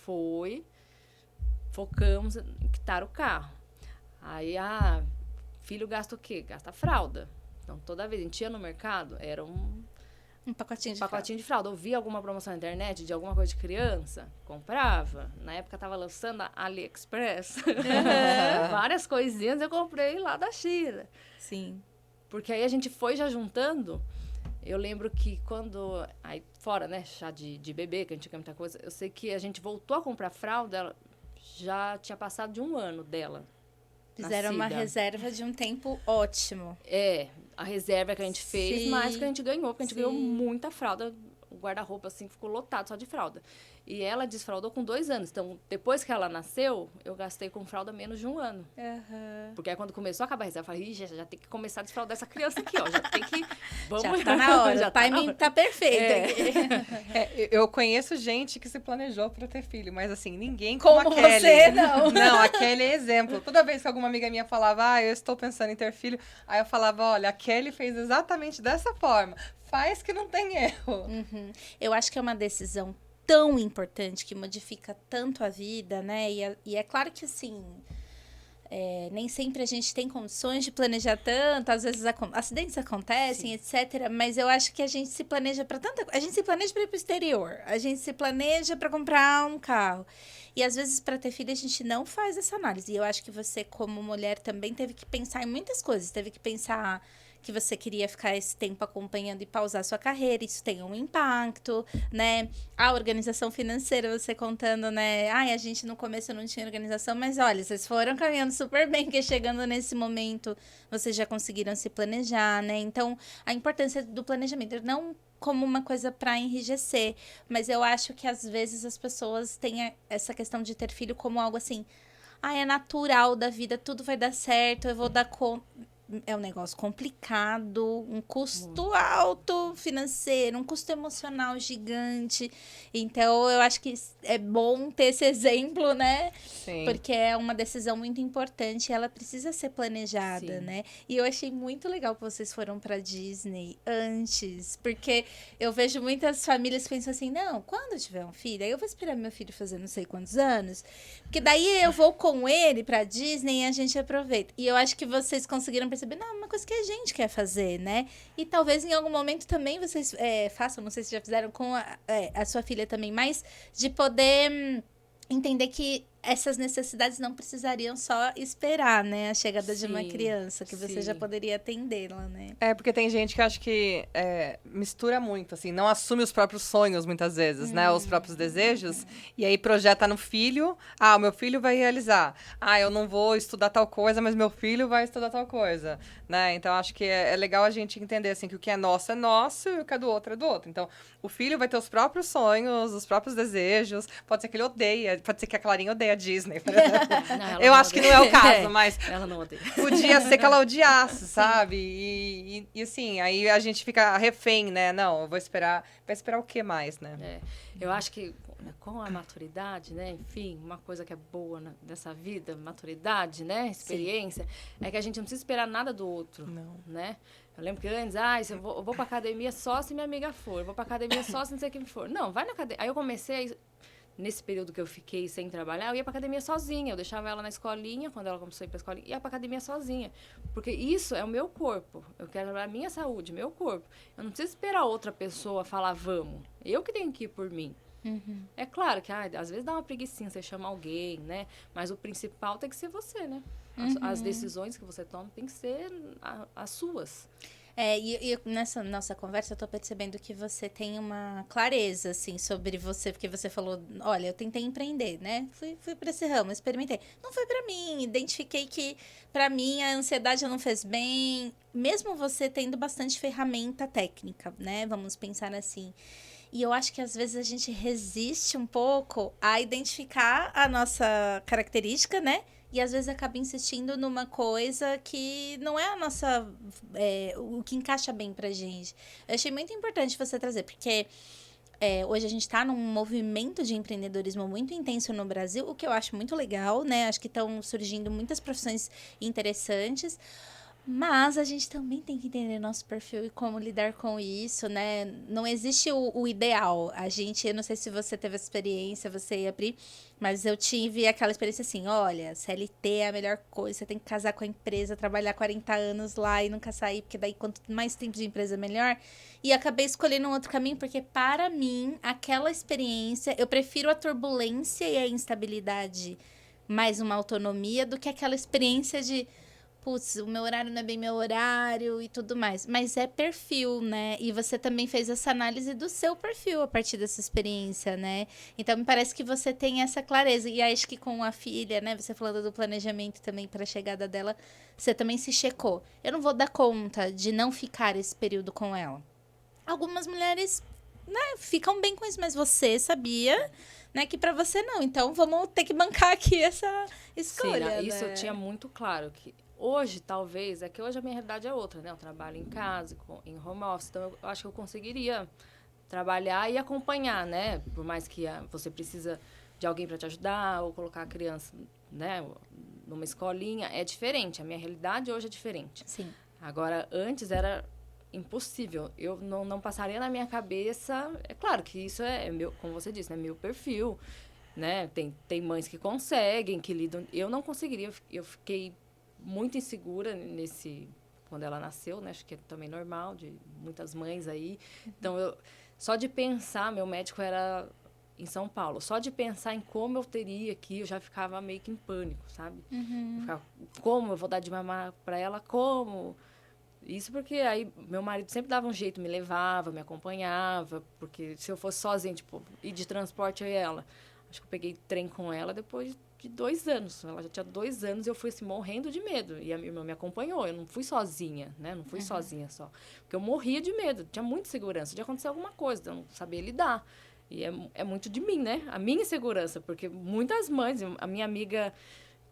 focamos em quitar o carro. Aí, filho gasta o quê? Gasta fralda. Então, toda vez a gente ia no mercado, era um pacotinho de fralda. Eu via alguma promoção na internet de alguma coisa de criança, comprava. Na época, tava lançando a AliExpress. Várias coisinhas eu comprei lá da China. Sim. Porque aí a gente foi já juntando. Eu lembro que quando... Aí, fora, né, chá de bebê, que a gente quer muita coisa. Eu sei que a gente voltou a comprar fralda, ela já tinha passado de 1 ano dela. Fizeram uma reserva de um tempo ótimo. A reserva que a gente fez, mais que a gente ganhou, porque a gente ganhou muita fralda. O guarda-roupa, assim, ficou lotado só de fralda. E ela desfraldou com 2 anos. Então, depois que ela nasceu, eu gastei com fralda menos de 1 ano. Porque aí, quando começou a acabar a reserva, eu falei, já tem que começar a desfraldar essa criança aqui, ó. Já tem que... Já tá na hora, o timing tá perfeito. Eu conheço gente que se planejou pra ter filho, mas assim, ninguém como a Kelly. você, não. Não, a Kelly é exemplo. Toda vez que alguma amiga minha falava, eu estou pensando em ter filho, aí eu falava, olha, a Kelly fez exatamente dessa forma. Faz que não tem erro. Eu acho que é uma decisão tão importante, que modifica tanto a vida, né? E é claro que, assim, nem sempre a gente tem condições de planejar tanto, às vezes acidentes acontecem, etc. Mas eu acho que a gente se planeja para tanta coisa. A gente se planeja para ir para o exterior, a gente se planeja para comprar um carro. E às vezes, para ter filho, a gente não faz essa análise. E eu acho que você, como mulher, também teve que pensar em muitas coisas. Teve que pensar que você queria ficar esse tempo acompanhando e pausar sua carreira, isso tem um impacto, né? A organização financeira, você contando, né? A gente no começo não tinha organização, mas olha, vocês foram caminhando super bem, que chegando nesse momento, vocês já conseguiram se planejar, né? Então, a importância do planejamento, não como uma coisa para enrijecer, mas eu acho que às vezes as pessoas têm essa questão de ter filho como algo assim, é natural da vida, tudo vai dar certo, eu vou dar conta. É um negócio complicado, um custo alto financeiro, um custo emocional gigante. Então, eu acho que é bom ter esse exemplo, né? Sim. Porque é uma decisão muito importante e ela precisa ser planejada, né? E eu achei muito legal que vocês foram pra Disney antes, porque eu vejo muitas famílias que pensam assim, não, quando eu tiver um filho, aí eu vou esperar meu filho fazer não sei quantos anos, porque daí eu vou com ele pra Disney e a gente aproveita. E eu acho que vocês conseguiram perceber, não, é uma coisa que a gente quer fazer, né? E talvez em algum momento também vocês façam, não sei se já fizeram com a sua filha também, mas de poder entender que essas necessidades não precisariam só esperar, né? A chegada de uma criança, que você já poderia atendê-la, né? Porque tem gente que acho que mistura muito, assim, não assume os próprios sonhos, muitas vezes, né? Os próprios desejos. E aí projeta no filho, o meu filho vai realizar. Eu não vou estudar tal coisa, mas meu filho vai estudar tal coisa, né? Então, acho que é legal a gente entender, assim, que o que é nosso e o que é do outro é do outro. Então, o filho vai ter os próprios sonhos, os próprios desejos. Pode ser que ele odeia, pode ser que a Clarinha odeia a Disney, por exemplo. Eu acho que não é o caso, mas ela não odeia. Podia ser que ela odiasse, sabe? E assim, aí a gente fica refém, né? Não, eu vou esperar. Vai esperar o que mais, né? Eu acho que com a maturidade, né? Enfim, uma coisa que é boa nessa vida, maturidade, né? Experiência, é que a gente não precisa esperar nada do outro, né? Eu lembro que antes, eu vou pra academia só se minha amiga for, eu vou pra academia só se não sei quem for. Não, vai na academia. Aí eu comecei, nesse período que eu fiquei sem trabalhar, eu ia pra academia sozinha. Eu deixava ela na escolinha, quando ela começou a ir pra escolinha, ia pra academia sozinha. Porque isso é o meu corpo. Eu quero trabalhar a minha saúde, meu corpo. Eu não preciso esperar outra pessoa falar, vamos. Eu que tenho que ir por mim. É claro que, às vezes dá uma preguicinha, você chama alguém, né? Mas o principal tem que ser você, né? As decisões que você toma tem que ser as suas. E nessa nossa conversa eu tô percebendo que você tem uma clareza, assim, sobre você, porque você falou, olha, eu tentei empreender, né? Fui pra esse ramo, experimentei. Não foi pra mim, identifiquei que pra mim a ansiedade não fez bem, mesmo você tendo bastante ferramenta técnica, né? Vamos pensar assim. E eu acho que às vezes a gente resiste um pouco a identificar a nossa característica, né? E às vezes acaba insistindo numa coisa que não é a nossa. O que encaixa bem pra gente. Eu achei muito importante você trazer, porque hoje a gente está num movimento de empreendedorismo muito intenso no Brasil, o que eu acho muito legal, né? Acho que estão surgindo muitas profissões interessantes. Mas a gente também tem que entender nosso perfil e como lidar com isso, né? Não existe o ideal. Eu não sei se você teve essa experiência, você ia abrir, mas eu tive aquela experiência assim, olha, CLT é a melhor coisa, você tem que casar com a empresa, trabalhar 40 anos lá e nunca sair, porque daí quanto mais tempo de empresa, melhor. E acabei escolhendo um outro caminho, porque para mim, aquela experiência, eu prefiro a turbulência e a instabilidade, mais uma autonomia, do que aquela experiência de putz, o meu horário não é bem meu horário e tudo mais. Mas é perfil, né? E você também fez essa análise do seu perfil a partir dessa experiência, né? Então, me parece que você tem essa clareza. E acho que com a filha, né? Você falando do planejamento também para a chegada dela, você também se checou. Eu não vou dar conta de não ficar esse período com ela. Algumas mulheres, né, ficam bem com isso, mas você sabia, né, que para você não. Então, vamos ter que bancar aqui essa escolha, Sim, isso né? eu tinha muito claro que hoje, talvez, é que hoje a minha realidade é outra, né? Eu trabalho em casa, em home office, então eu acho que eu conseguiria trabalhar e acompanhar, né? Por mais que você precisa de alguém para te ajudar ou colocar a criança, né, numa escolinha, é diferente. A minha realidade hoje é diferente. Sim. Agora, antes era impossível. Eu não passaria na minha cabeça. É claro que isso é meu, como você disse, né? Meu perfil, né? Tem mães que conseguem, que lidam. Eu não conseguiria. Eu fiquei muito insegura quando ela nasceu, né? Acho que é também normal de muitas mães aí. Então, só de pensar, meu médico era em São Paulo, só de pensar em como eu teria aqui, eu já ficava meio que em pânico, sabe? Eu ficava, como eu vou dar de mamar para ela, como? Isso porque aí meu marido sempre dava um jeito, me levava, me acompanhava, porque se eu fosse sozinha, tipo, ir de transporte eu e ela. Acho que eu peguei trem com ela depois de 2 anos. Ela já tinha 2 anos e eu fui assim, morrendo de medo. E a minha irmã me acompanhou. Eu não fui sozinha, né? Não fui sozinha só. Porque eu morria de medo. Tinha muita segurança de acontecer alguma coisa. Eu não sabia lidar. E é muito de mim, né? A minha insegurança. Porque muitas mães... A minha amiga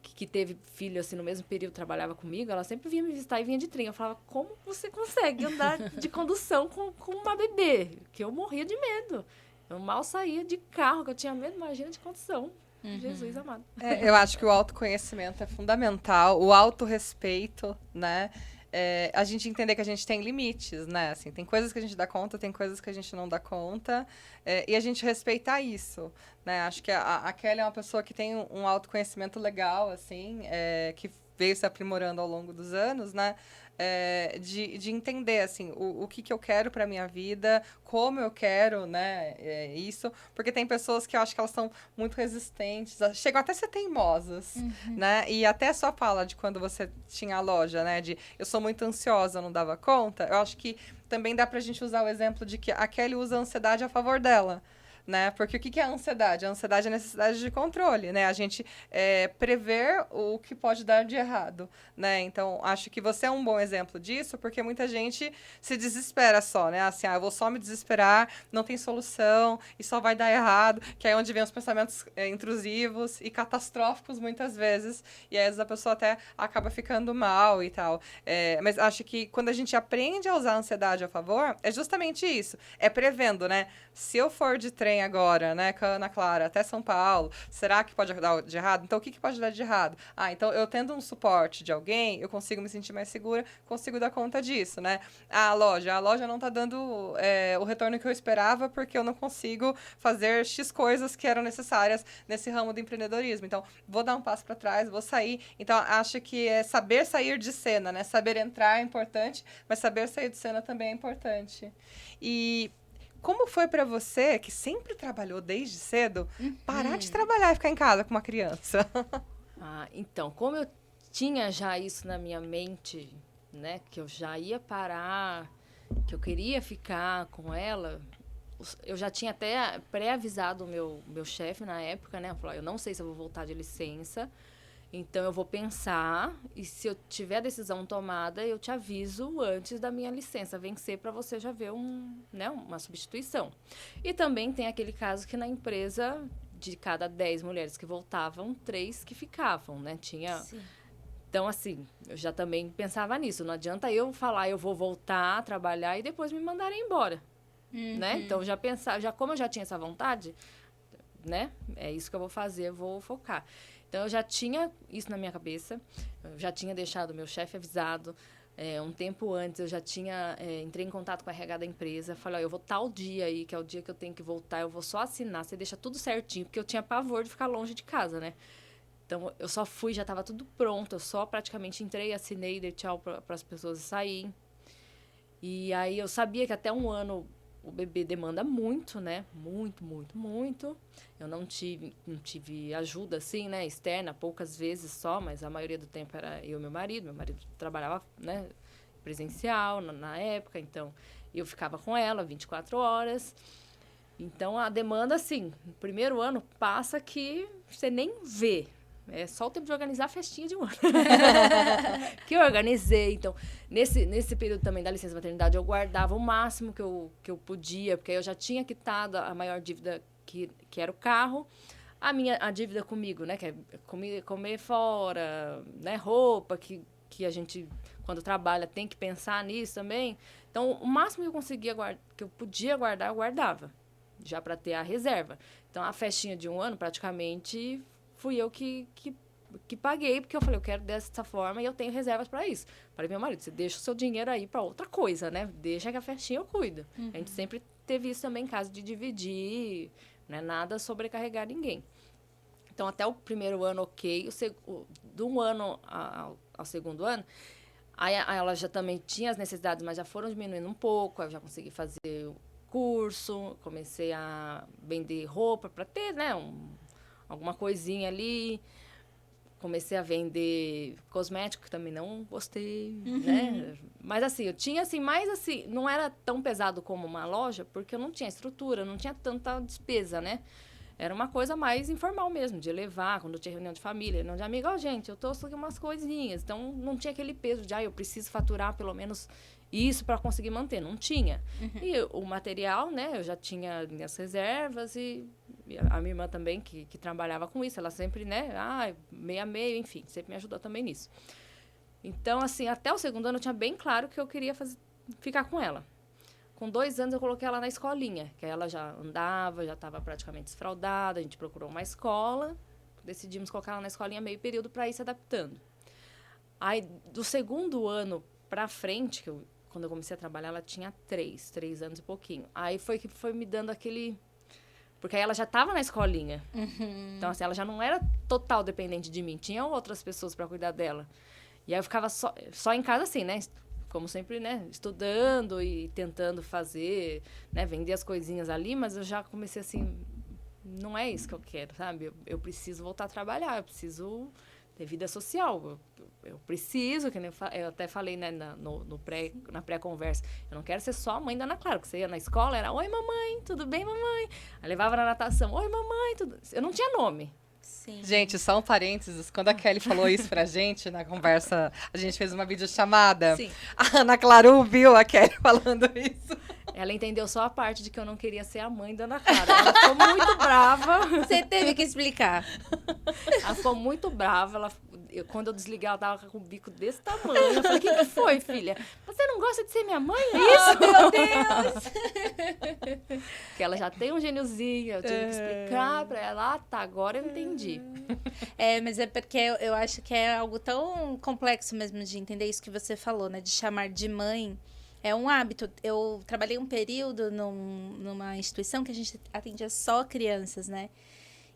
que teve filho assim no mesmo período, trabalhava comigo, ela sempre vinha me visitar e vinha de trem. Eu falava, como você consegue andar de condução com uma bebê? Que eu morria de medo. Eu mal saía de carro, que eu tinha medo, imagina, de condução. Jesus amado. Eu acho que o autoconhecimento é fundamental, o autorrespeito, né? A gente entender que a gente tem limites, né? Assim, tem coisas que a gente dá conta, tem coisas que a gente não dá conta, e a gente respeitar isso, né? Acho que a Kelly é uma pessoa que tem um autoconhecimento legal, assim, que veio se aprimorando ao longo dos anos, né? De entender, assim, o que eu quero para minha vida, como eu quero, né, isso. Porque tem pessoas que eu acho que elas são muito resistentes, chegam até a ser teimosas, né? E até a sua fala de quando você tinha a loja, né, de eu sou muito ansiosa, eu não dava conta, eu acho que também dá pra gente usar o exemplo de que a Kelly usa a ansiedade a favor dela. Né? Porque o que é a ansiedade? A ansiedade é a necessidade de controle, né? A gente prever o que pode dar de errado, né? Então, acho que você é um bom exemplo disso, porque muita gente se desespera só, né? Assim, eu vou só me desesperar, não tem solução, e só vai dar errado, que é onde vem os pensamentos intrusivos e catastróficos muitas vezes, e às vezes a pessoa até acaba ficando mal e tal. Mas acho que quando a gente aprende a usar a ansiedade a favor, é justamente isso, é prevendo, né? Se eu for de trem agora, né, com a Ana Clara, até São Paulo, será que pode dar de errado? Então, o que pode dar de errado? Então, eu tendo um suporte de alguém, eu consigo me sentir mais segura, consigo dar conta disso, né? A loja não tá dando o retorno que eu esperava, porque eu não consigo fazer X coisas que eram necessárias nesse ramo do empreendedorismo. Então, vou dar um passo para trás, vou sair. Então, acho que saber sair de cena, né? Saber entrar é importante, mas saber sair de cena também é importante. E como foi para você, que sempre trabalhou desde cedo, parar de trabalhar e ficar em casa com uma criança? Então, como eu tinha já isso na minha mente, né, que eu já ia parar, que eu queria ficar com ela, eu já tinha até pré-avisado o meu chefe na época, né? Eu falei, eu não sei se eu vou voltar de licença, então eu vou pensar, e se eu tiver a decisão tomada, eu te aviso antes da minha licença vencer para você já ver uma substituição. E também tem aquele caso que na empresa, de cada 10 mulheres que voltavam, 3 que ficavam, né? Sim. Então, assim, eu já também pensava nisso. Não adianta eu falar, eu vou voltar a trabalhar e depois me mandarem embora, né? Então, eu já pensava, como eu já tinha essa vontade, né? É isso que eu vou fazer, eu vou focar. Então, eu já tinha isso na minha cabeça, eu já tinha deixado o meu chefe avisado. Um tempo antes, eu já tinha... entrei em contato com a RH da empresa, falei, eu vou tal dia aí, que é o dia que eu tenho que voltar, eu vou só assinar, você deixa tudo certinho, porque eu tinha pavor de ficar longe de casa, né? Então, eu só fui, já estava tudo pronto, eu só praticamente entrei, assinei, dei tchau para as pessoas e saí. E aí, eu sabia que até 1 ano o bebê demanda muito, né? Muito, muito, muito. Eu não tive ajuda, assim, né? Externa, poucas vezes só, mas a maioria do tempo era eu e meu marido. Meu marido trabalhava, né? Presencial na época, então eu ficava com ela 24 horas. Então, a demanda, assim, no primeiro ano passa que você nem vê. É só o tempo de organizar a festinha de 1 ano. Que eu organizei. Então, nesse período também da licença maternidade, eu guardava o máximo que eu podia, porque eu já tinha quitado a maior dívida que era o carro. A dívida comigo, né? Que é comer fora, né? Roupa, que a gente, quando trabalha, tem que pensar nisso também. Então, o máximo que eu conseguia que eu podia guardar, eu guardava. Já para ter a reserva. Então, a festinha de 1 ano, praticamente... fui eu que paguei, porque eu falei, eu quero dessa forma e eu tenho reservas para isso. Falei, meu marido, você deixa o seu dinheiro aí para outra coisa, né? Deixa que a festinha eu cuido. Uhum. A gente sempre teve isso também em casa de dividir, não é nada sobrecarregar ninguém. Então, até o primeiro ano, ok. Do 1 ano ao segundo ano, aí ela já também tinha as necessidades, mas já foram diminuindo um pouco, aí eu já consegui fazer o curso, comecei a vender roupa para ter, né, alguma coisinha ali. Comecei a vender cosmético, que também não gostei, né? Mas, assim, eu tinha, assim, mais, assim... Não era tão pesado como uma loja, porque eu não tinha estrutura, não tinha tanta despesa, né? Era uma coisa mais informal mesmo, de levar, quando eu tinha reunião de família, reunião de amigo. Gente, eu trouxe aqui umas coisinhas. Então, não tinha aquele peso de, eu preciso faturar pelo menos isso para conseguir manter. Não tinha. E o material, né? Eu já tinha minhas reservas e a minha irmã também, que trabalhava com isso. Ela sempre, né? Meio a meio, enfim. Sempre me ajudou também nisso. Então, assim, até o segundo ano eu tinha bem claro que eu queria ficar com ela. Com 2 anos eu coloquei ela na escolinha, que ela já andava, já estava praticamente desfraldada, a gente procurou uma escola, decidimos colocar ela na escolinha meio período para ir se adaptando. Aí, do segundo ano para frente, quando eu comecei a trabalhar, ela tinha 3 anos e pouquinho. Aí foi que foi me dando aquele... Porque aí ela já estava na escolinha. Então, assim, ela já não era total dependente de mim. Tinha outras pessoas para cuidar dela. E aí eu ficava só em casa assim, né? Como sempre, né? Estudando e tentando fazer, né? Vender as coisinhas ali, mas eu já comecei assim... Não é isso que eu quero, sabe? Eu preciso voltar a trabalhar, eu preciso ter vida social. Eu preciso, que nem eu até falei, né, na pré-conversa, eu não quero ser só a mãe da Ana Clara, porque você ia na escola, era, oi, mamãe, tudo bem, mamãe? Aí levava na natação, oi, mamãe, tudo... Eu não tinha nome. Sim. Gente, só um parênteses, quando a Kelly falou isso pra gente, na conversa, a gente fez uma videochamada, Sim. A Ana Clara ouviu a Kelly falando isso. Ela entendeu só a parte de que eu não queria ser a mãe da Ana Clara. Ela ficou muito brava. Você teve que explicar. Ela ficou muito brava. Quando eu desliguei, ela tava com o bico desse tamanho. Eu falei, o que foi, filha? Você não gosta de ser minha mãe? É isso? Meu Deus! Porque ela já tem um gêniozinho. Eu tive que explicar pra ela. Tá, agora eu entendi. Mas é porque eu acho que é algo tão complexo mesmo de entender isso que você falou, né? De chamar de mãe. É um hábito. Eu trabalhei um período numa instituição que a gente atendia só crianças, né?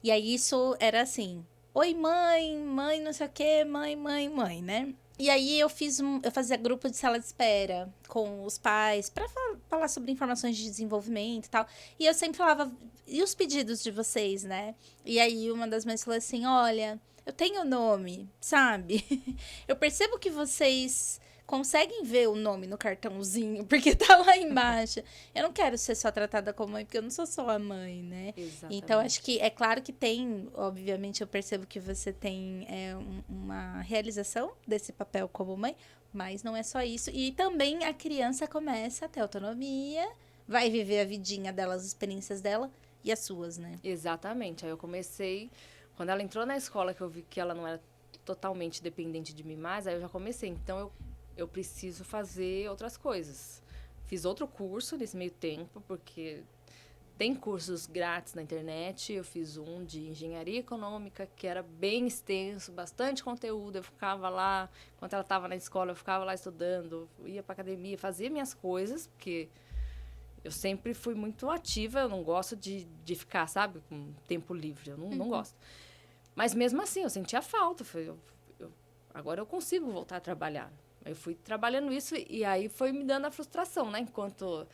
E aí isso era assim... Oi, mãe, não sei o quê, mãe, né? E aí eu fazia grupo de sala de espera com os pais para falar sobre informações de desenvolvimento e tal. E eu sempre falava, e os pedidos de vocês, né? E aí uma das mães falou assim, olha, eu tenho nome, sabe? Eu percebo que vocês conseguem ver o nome no cartãozinho, porque tá lá embaixo. Eu não quero ser só tratada como mãe, porque eu não sou só a mãe, né? Exatamente. Então, acho que é claro que tem, obviamente, eu percebo que você tem uma realização desse papel como mãe, mas não é só isso. E também a criança começa a ter autonomia, vai viver a vidinha dela, as experiências dela e as suas, né? Exatamente. Aí eu comecei, quando ela entrou na escola, que eu vi que ela não era totalmente dependente de mim mais, aí eu já comecei. Então, eu preciso fazer outras coisas. Fiz outro curso nesse meio tempo, porque tem cursos grátis na internet. Eu fiz um de engenharia econômica, que era bem extenso, bastante conteúdo. Eu ficava lá, enquanto ela estava na escola, eu ficava lá estudando, ia para academia, fazia minhas coisas, porque eu sempre fui muito ativa, eu não gosto de ficar, sabe, com tempo livre, eu não gosto. Mas mesmo assim, eu sentia falta. Agora eu consigo voltar a trabalhar. Eu fui trabalhando isso e aí foi me dando a frustração, né? Enquanto...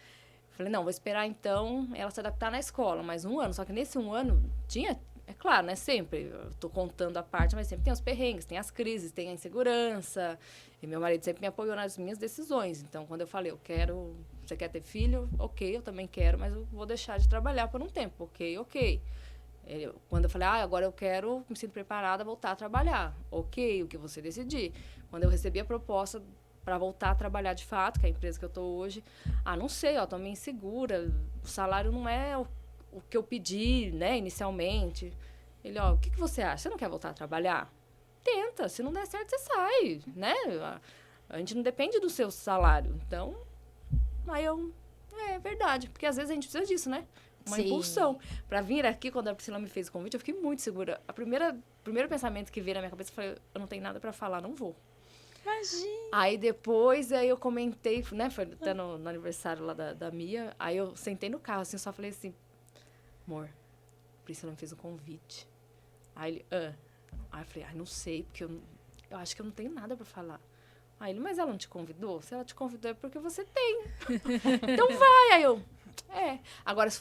Falei, não, vou esperar então ela se adaptar na escola, mais um ano. Só que nesse um ano tinha, é claro, né? Sempre, eu tô contando a parte, mas sempre tem os perrengues, tem as crises, tem a insegurança. E meu marido sempre me apoiou nas minhas decisões. Então, quando eu falei, você quer ter filho? Ok, eu também quero, mas eu vou deixar de trabalhar por um tempo. Ok. Quando eu falei, agora eu quero, me sinto preparada a voltar a trabalhar. Ok, o que você decidir. Quando eu recebi a proposta para voltar a trabalhar de fato, que é a empresa que eu estou hoje, não sei, estou meio insegura, o salário não é o que eu pedi, né, inicialmente. Ele, o que você acha? Você não quer voltar a trabalhar? Tenta, se não der certo, você sai, né? A gente não depende do seu salário. Então, aí é verdade, porque às vezes a gente precisa disso, né? Uma impulsão. Para vir aqui, quando a Priscila me fez o convite, eu fiquei muito segura. O primeiro pensamento que veio na minha cabeça foi, eu não tenho nada para falar, não vou. Imagina. Aí depois, eu comentei, né? Foi até no aniversário lá da Mia. Aí eu sentei no carro, assim, só falei assim, amor, a Priscila me fez um convite. Aí ele, Aí eu falei, não sei, porque eu acho que eu não tenho nada para falar. Aí ele, mas ela não te convidou? Se ela te convidou é porque você tem. Então vai. Aí eu... Agora, se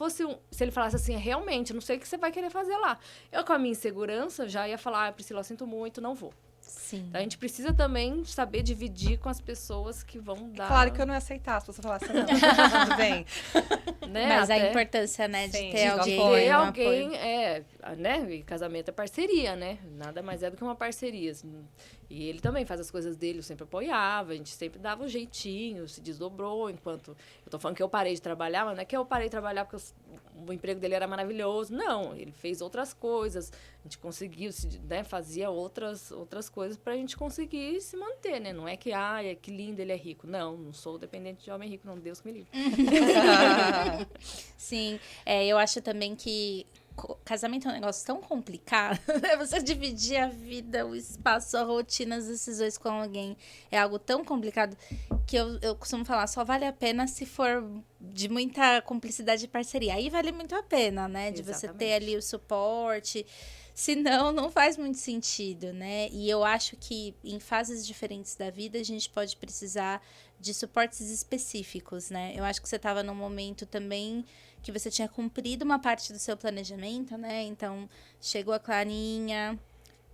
ele falasse assim, realmente, não sei o que você vai querer fazer lá. Eu, com a minha insegurança, já ia falar, Priscila, eu sinto muito, não vou. Sim. Então, a gente precisa também saber dividir com as pessoas que vão dar... Claro que eu não ia aceitar se você falasse não. Tudo bem. Né? Mas a importância, né, de ter alguém... Ter alguém, né? E casamento é parceria, né? Nada mais é do que uma parceria. Assim. E ele também faz as coisas dele, eu sempre apoiava, a gente sempre dava um jeitinho, se desdobrou, enquanto... Eu tô falando que eu parei de trabalhar, mas não é que eu parei de trabalhar porque o emprego dele era maravilhoso. Não, ele fez outras coisas, a gente conseguiu, né? Fazia outras coisas pra gente conseguir se manter, né? Não é que, que lindo, ele é rico. Não sou dependente de homem rico, não, Deus que me livre. Sim, eu acho também que casamento é um negócio tão complicado, né? Você dividir a vida, o espaço, a rotina, as decisões com alguém é algo tão complicado que eu costumo falar, só vale a pena se for de muita cumplicidade e parceria. Aí vale muito a pena, né? De Exatamente. Você ter ali o suporte. Senão, não faz muito sentido, né? E eu acho que em fases diferentes da vida, a gente pode precisar de suportes específicos, né? Eu acho que você estava num momento também que você tinha cumprido uma parte do seu planejamento, né? Então, chegou a Clarinha,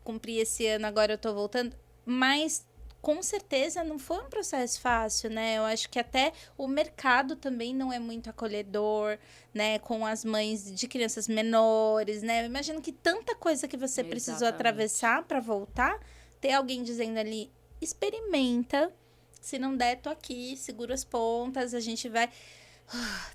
cumpri esse ano, agora eu tô voltando. Mas, com certeza, não foi um processo fácil, né? Eu acho que até o mercado também não é muito acolhedor, né? Com as mães de crianças menores, né? Eu imagino que tanta coisa que você precisou atravessar para voltar, ter alguém dizendo ali, experimenta, se não der, tô aqui, segura as pontas, a gente vai...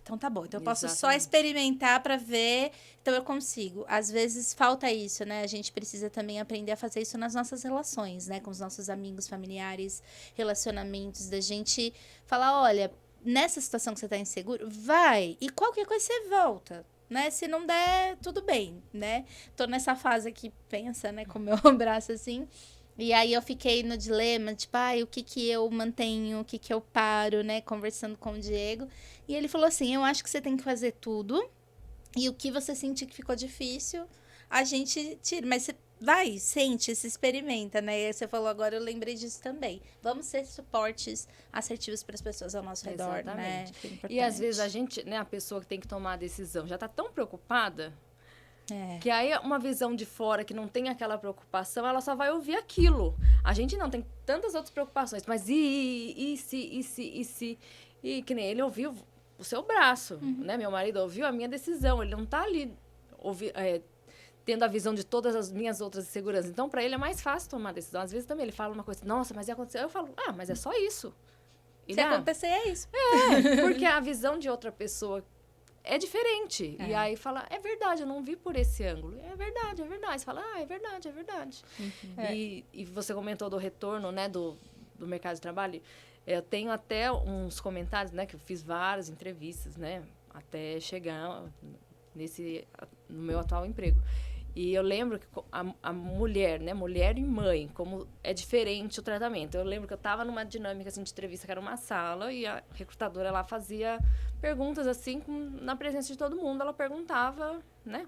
Então tá bom, então eu posso só experimentar para ver, então eu consigo. Às vezes falta isso, né? A gente precisa também aprender a fazer isso nas nossas relações, né? Com os nossos amigos, familiares, relacionamentos, da gente falar, olha, nessa situação que você tá inseguro, vai, e qualquer coisa você volta, né? Se não der, tudo bem, né? Tô nessa fase aqui, pensa, né, com o meu braço assim... E aí eu fiquei no dilema, tipo, o que eu mantenho, o que eu paro, né? Conversando com o Diego. E ele falou assim, eu acho que você tem que fazer tudo. E o que você sentir que ficou difícil, a gente tira. Mas você vai, sente, se experimenta, né? E aí você falou agora, eu lembrei disso também. Vamos ser suportes assertivos para as pessoas ao nosso redor, né? E às vezes a gente, né, a pessoa que tem que tomar a decisão já tá tão preocupada... Que aí uma visão de fora que não tem aquela preocupação, ela só vai ouvir aquilo. A gente não tem tantas outras preocupações, mas e se... E que nem ele ouviu o seu braço, né? Meu marido ouviu a minha decisão. Ele não tá ali tendo a visão de todas as minhas outras inseguranças. Então, para ele é mais fácil tomar decisão. Às vezes também ele fala uma coisa, nossa, mas ia acontecer. Eu falo, mas é só isso. Se acontecer, é isso. Porque a visão de outra pessoa é diferente. E aí fala, é verdade, eu não vi por esse ângulo. É verdade, é verdade. Você fala, é verdade, é verdade. E você comentou do retorno, né, do mercado de trabalho. Eu tenho até uns comentários, né, que eu fiz várias entrevistas, né, até chegar no meu atual emprego. E eu lembro que a mulher, né, mulher e mãe, como é diferente o tratamento. Eu lembro que eu estava numa dinâmica assim, de entrevista, que era uma sala, e a recrutadora lá fazia perguntas assim, na presença de todo mundo. Ela perguntava, né,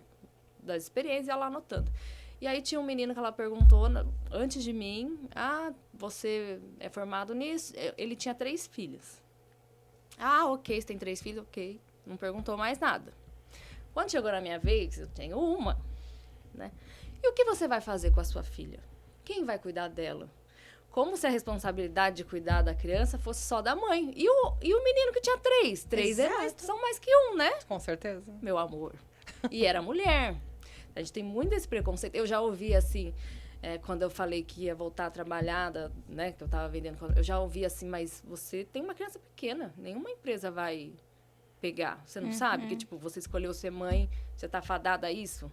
das experiências, e ela anotando. E aí tinha um menino que ela perguntou, antes de mim, você é formado nisso? Ele tinha 3 filhas. Ok, você tem 3 filhos? Ok. Não perguntou mais nada. Quando chegou na minha vez, eu tenho uma, né? E o que você vai fazer com a sua filha? Quem vai cuidar dela? Como se a responsabilidade de cuidar da criança fosse só da mãe. E o menino que tinha 3? 3 são mais que 1, né? Com certeza. Meu amor. E era mulher. A gente tem muito esse preconceito. Eu já ouvi, assim, quando eu falei que ia voltar a trabalhar, né, que eu estava vendendo, eu já ouvi assim, mas você tem uma criança pequena, nenhuma empresa vai pegar. Você não sabe que, tipo, você escolheu ser mãe, você tá fadada a isso?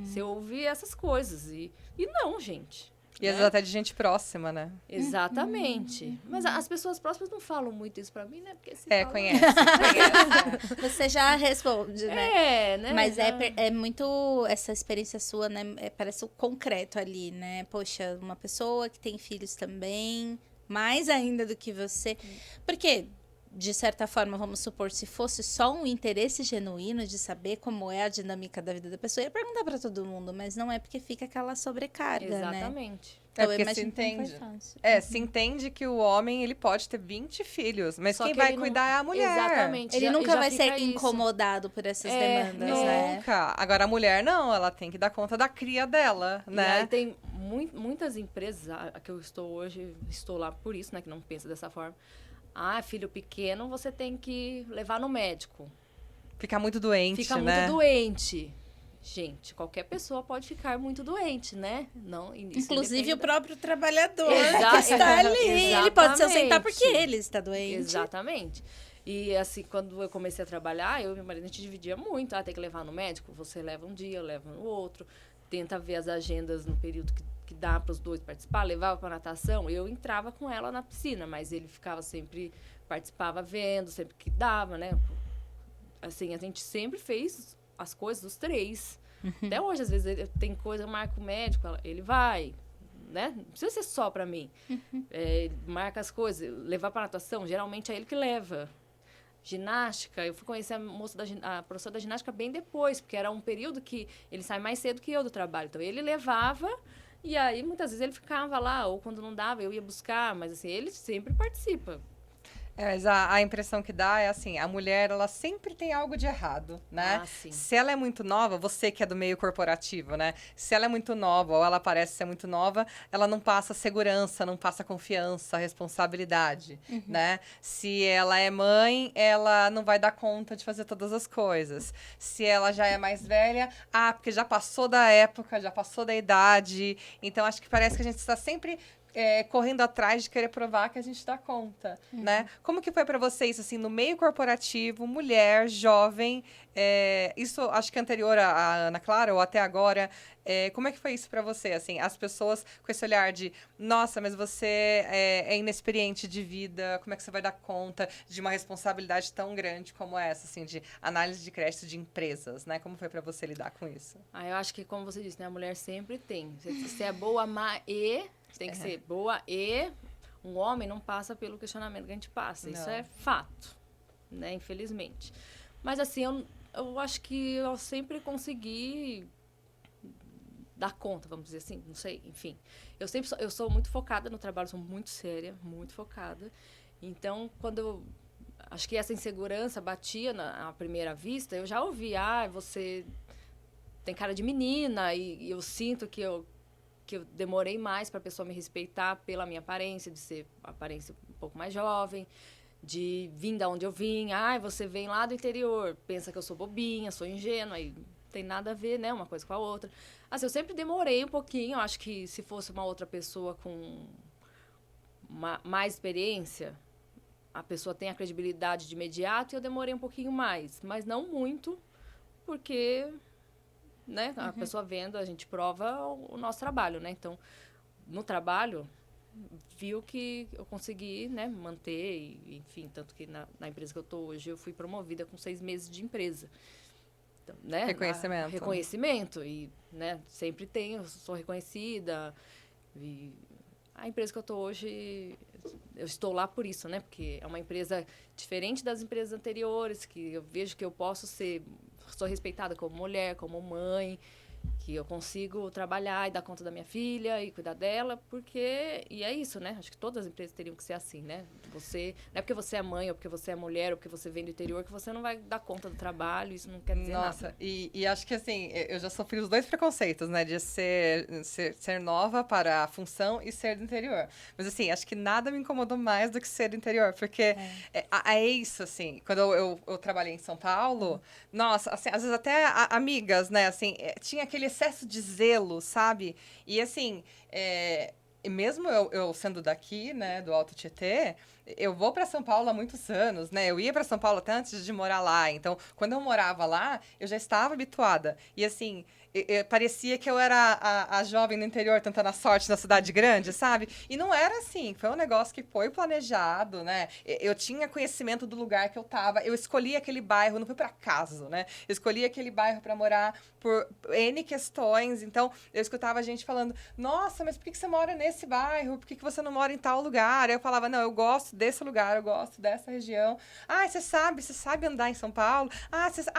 Você ouve essas coisas. E não, gente. E às vezes até de gente próxima, né? Exatamente. Mas as pessoas próximas não falam muito isso pra mim, né? Porque conhece. Você já responde, né? Né? Mas é muito essa experiência sua, né? Parece o concreto ali, né? Poxa, uma pessoa que tem filhos também, mais ainda do que você. Porque, de certa forma, vamos supor, se fosse só um interesse genuíno de saber como é a dinâmica da vida da pessoa, eu ia perguntar pra todo mundo, mas não é porque fica aquela sobrecarga, Exatamente. Né? Então, porque se entende. Se entende que o homem, ele pode ter 20 filhos, mas quem vai cuidar é a mulher. Exatamente. Ele nunca vai ser incomodado por essas demandas, né? Nunca. Agora, a mulher não, ela tem que dar conta da cria dela, né? E aí tem muitas empresas, a que eu estou hoje, estou lá por isso, né, que não pensa dessa forma. Filho pequeno, você tem que levar no médico. Ficar muito doente, Fica muito doente. Gente, qualquer pessoa pode ficar muito doente, né? Não, inclusive o próprio trabalhador que está ali. Ele pode se ausentar porque ele está doente. Exatamente. E assim, quando eu comecei a trabalhar, eu e meu marido, a gente dividia muito. Tem que levar no médico, você leva um dia, eu levo no outro. Tenta ver as agendas no período que dá para os dois participar, levava para natação, eu entrava com ela na piscina, mas ele ficava sempre, participava vendo, sempre que dava, né? Assim, a gente sempre fez as coisas dos 3. Até hoje, às vezes, tem coisa, eu marco o médico, ele vai, né? Não precisa ser só para mim. Marca as coisas, levar para natação, geralmente é ele que leva. Ginástica, eu fui conhecer a professora da ginástica bem depois, porque era um período que ele sai mais cedo que eu do trabalho. Então, ele levava, e aí, muitas vezes, ele ficava lá, ou quando não dava, eu ia buscar, mas, assim, ele sempre participa. Mas a impressão que dá é assim, a mulher, ela sempre tem algo de errado, né? Sim. Se ela é muito nova, você que é do meio corporativo, né? Se ela é muito nova, ou ela parece ser muito nova, ela não passa segurança, não passa confiança, responsabilidade, né? Se ela é mãe, ela não vai dar conta de fazer todas as coisas. Se ela já é mais velha, porque já passou da época, já passou da idade. Então, acho que parece que a gente está sempre correndo atrás de querer provar que a gente dá conta, né? Como que foi para vocês, assim, no meio corporativo, mulher, jovem, isso acho que anterior à Ana Clara, ou até agora, como é que foi isso para você, assim, as pessoas com esse olhar de, nossa, mas você é inexperiente de vida, como é que você vai dar conta de uma responsabilidade tão grande como essa, assim, de análise de crédito de empresas, né? Como foi para você lidar com isso? Eu acho que, como você disse, né, a mulher sempre tem. Você é boa, tem que ser boa e um homem não passa pelo questionamento que a gente passa. Isso é fato, né? Infelizmente. Mas, assim, eu acho que eu sempre consegui dar conta, vamos dizer assim, não sei, enfim. Eu sou muito focada no trabalho, sou muito séria, muito focada. Então, quando acho que essa insegurança batia à primeira vista, eu já ouvi, você tem cara de menina e eu sinto que eu demorei mais para a pessoa me respeitar pela minha aparência, de ser aparência um pouco mais jovem, de vir da onde eu vim. Ai, você vem lá do interior, pensa que eu sou bobinha, sou ingênua, e tem nada a ver, né, uma coisa com a outra. Assim, eu sempre demorei um pouquinho, eu acho que se fosse uma outra pessoa com mais experiência, a pessoa tem a credibilidade de imediato e eu demorei um pouquinho mais, mas não muito, porque, né, a pessoa vendo, a gente prova o nosso trabalho, né? Então, no trabalho, viu que eu consegui, né, manter, e, enfim, tanto que na empresa que eu estou hoje, eu fui promovida com 6 meses de empresa. Então, né, Reconhecimento. Reconhecimento, e, né, sempre tenho, sou reconhecida, e a empresa que eu estou hoje, eu estou lá por isso, né? Porque é uma empresa diferente das empresas anteriores, que eu vejo que eu sou respeitada como mulher, como mãe, que eu consigo trabalhar e dar conta da minha filha e cuidar dela, e é isso, né? Acho que todas as empresas teriam que ser assim, né? Não é porque você é mãe, ou porque você é mulher, ou porque você vem do interior, que você não vai dar conta do trabalho, isso não quer dizer nada. Nossa, e acho que assim, eu já sofri os 2 preconceitos, né? De ser nova para a função e ser do interior. Mas assim, acho que nada me incomodou mais do que ser do interior, porque é isso, assim, quando eu trabalhei em São Paulo, nossa, assim, às vezes até amigas, né, assim, tinha aquele excesso de zelo, sabe? E assim, e mesmo eu sendo daqui, né, do Alto Tietê, eu vou para São Paulo há muitos anos, né? Eu ia para São Paulo até antes de morar lá. Então, quando eu morava lá, eu já estava habituada. E assim, parecia que eu era a jovem do interior tentando a sorte na cidade grande, sabe? E não era assim. Foi um negócio que foi planejado, né? Eu tinha conhecimento do lugar que eu tava. Eu escolhi aquele bairro, não foi por acaso, né? Eu escolhi aquele bairro para morar por N questões. Então, eu escutava a gente falando, nossa, mas por que você mora nesse bairro? Por que você não mora em tal lugar? Aí eu falava, não, eu gosto desse lugar, eu gosto dessa região. Ah, você sabe andar em São Paulo?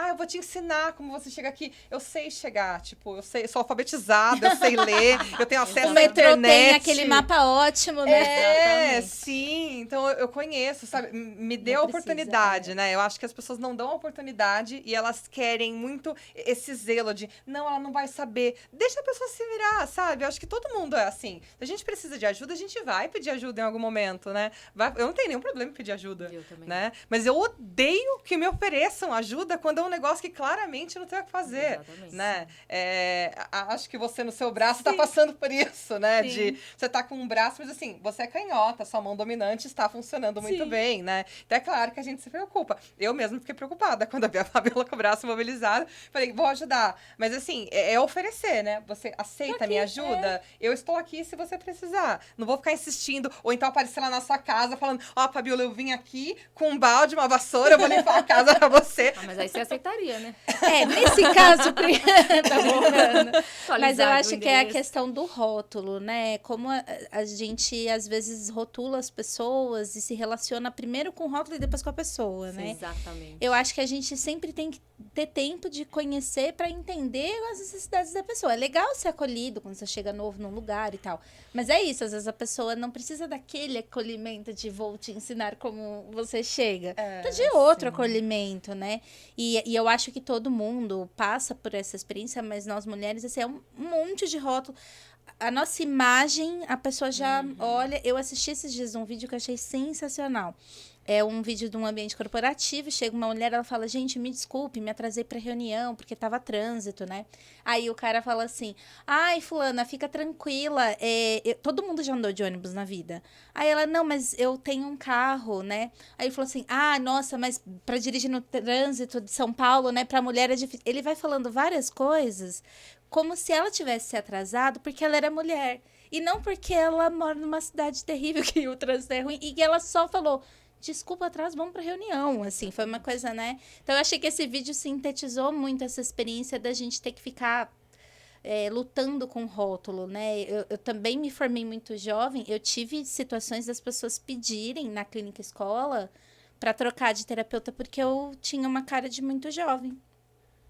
Eu vou te ensinar como você chega aqui. Eu sei chegar, tipo, eu sou alfabetizada, eu sei ler, eu tenho acesso à internet. Tem aquele mapa ótimo, né? Sim. Então, eu conheço, sabe? Me deu a oportunidade, né? Eu acho que as pessoas não dão a oportunidade e elas querem muito esse zelo de, não, ela não vai saber. Deixa a pessoa se virar, sabe? Eu acho que todo mundo é assim. Se a gente precisa de ajuda, a gente vai pedir ajuda em algum momento, né? Eu não tenho nenhum problema em pedir ajuda. Eu também. Né? Mas eu odeio que me ofereçam ajuda quando é um negócio que claramente não tem o que fazer. Exatamente. Né? Acho que você no seu braço está passando por isso, né? Sim. Você tá com um braço, mas assim, você é canhota, sua mão dominante está funcionando muito bem, né? Então é claro que a gente se preocupa. Eu mesma fiquei preocupada quando eu vi a Fabiola com o braço mobilizado. Falei, vou ajudar. Mas assim, é oferecer, né? Você aceita a minha ajuda? Eu estou aqui se você precisar. Não vou ficar insistindo, ou então aparecer lá na sua casa falando, Fabiola, eu vim aqui com um balde, uma vassoura, eu vou limpar a casa pra você. Mas aí você aceitaria, né? Nesse caso... tá bom, mas eu acho que é a endereço. questão do rótulo, né? Como a gente, às vezes, rotula as pessoas e se relaciona primeiro com o rótulo e depois com a pessoa, né? Exatamente. Eu acho que a gente sempre tem que ter tempo de conhecer para entender as necessidades da pessoa. É legal ser acolhido quando você chega novo num lugar e tal. Mas é isso, às vezes a pessoa não precisa daquele acolhimento de vou te ensinar como você chega. Precisa de outro acolhimento, né? E eu acho que todo mundo passa por essa experiência, mas nós mulheres, assim, é um monte de rótulo. A nossa imagem, a pessoa já olha... Eu assisti esses dias um vídeo que eu achei sensacional. É um vídeo de um ambiente corporativo, chega uma mulher, ela fala, gente, me desculpe, me atrasei pra reunião, porque tava trânsito, né? Aí o cara fala assim, ai, fulana, fica tranquila, todo mundo já andou de ônibus na vida. Aí ela, não, mas eu tenho um carro, né? Aí ele falou assim, nossa, mas pra dirigir no trânsito de São Paulo, né, pra mulher é difícil. Ele vai falando várias coisas, como se ela tivesse se atrasado porque ela era mulher. E não porque ela mora numa cidade terrível, que o trânsito é ruim, e que ela só falou... Desculpa, atraso, vamos pra reunião, assim, foi uma coisa, né? Então, eu achei que esse vídeo sintetizou muito essa experiência da gente ter que ficar lutando com rótulo, né? Eu também me formei muito jovem, eu tive situações das pessoas pedirem na clínica escola para trocar de terapeuta porque eu tinha uma cara de muito jovem.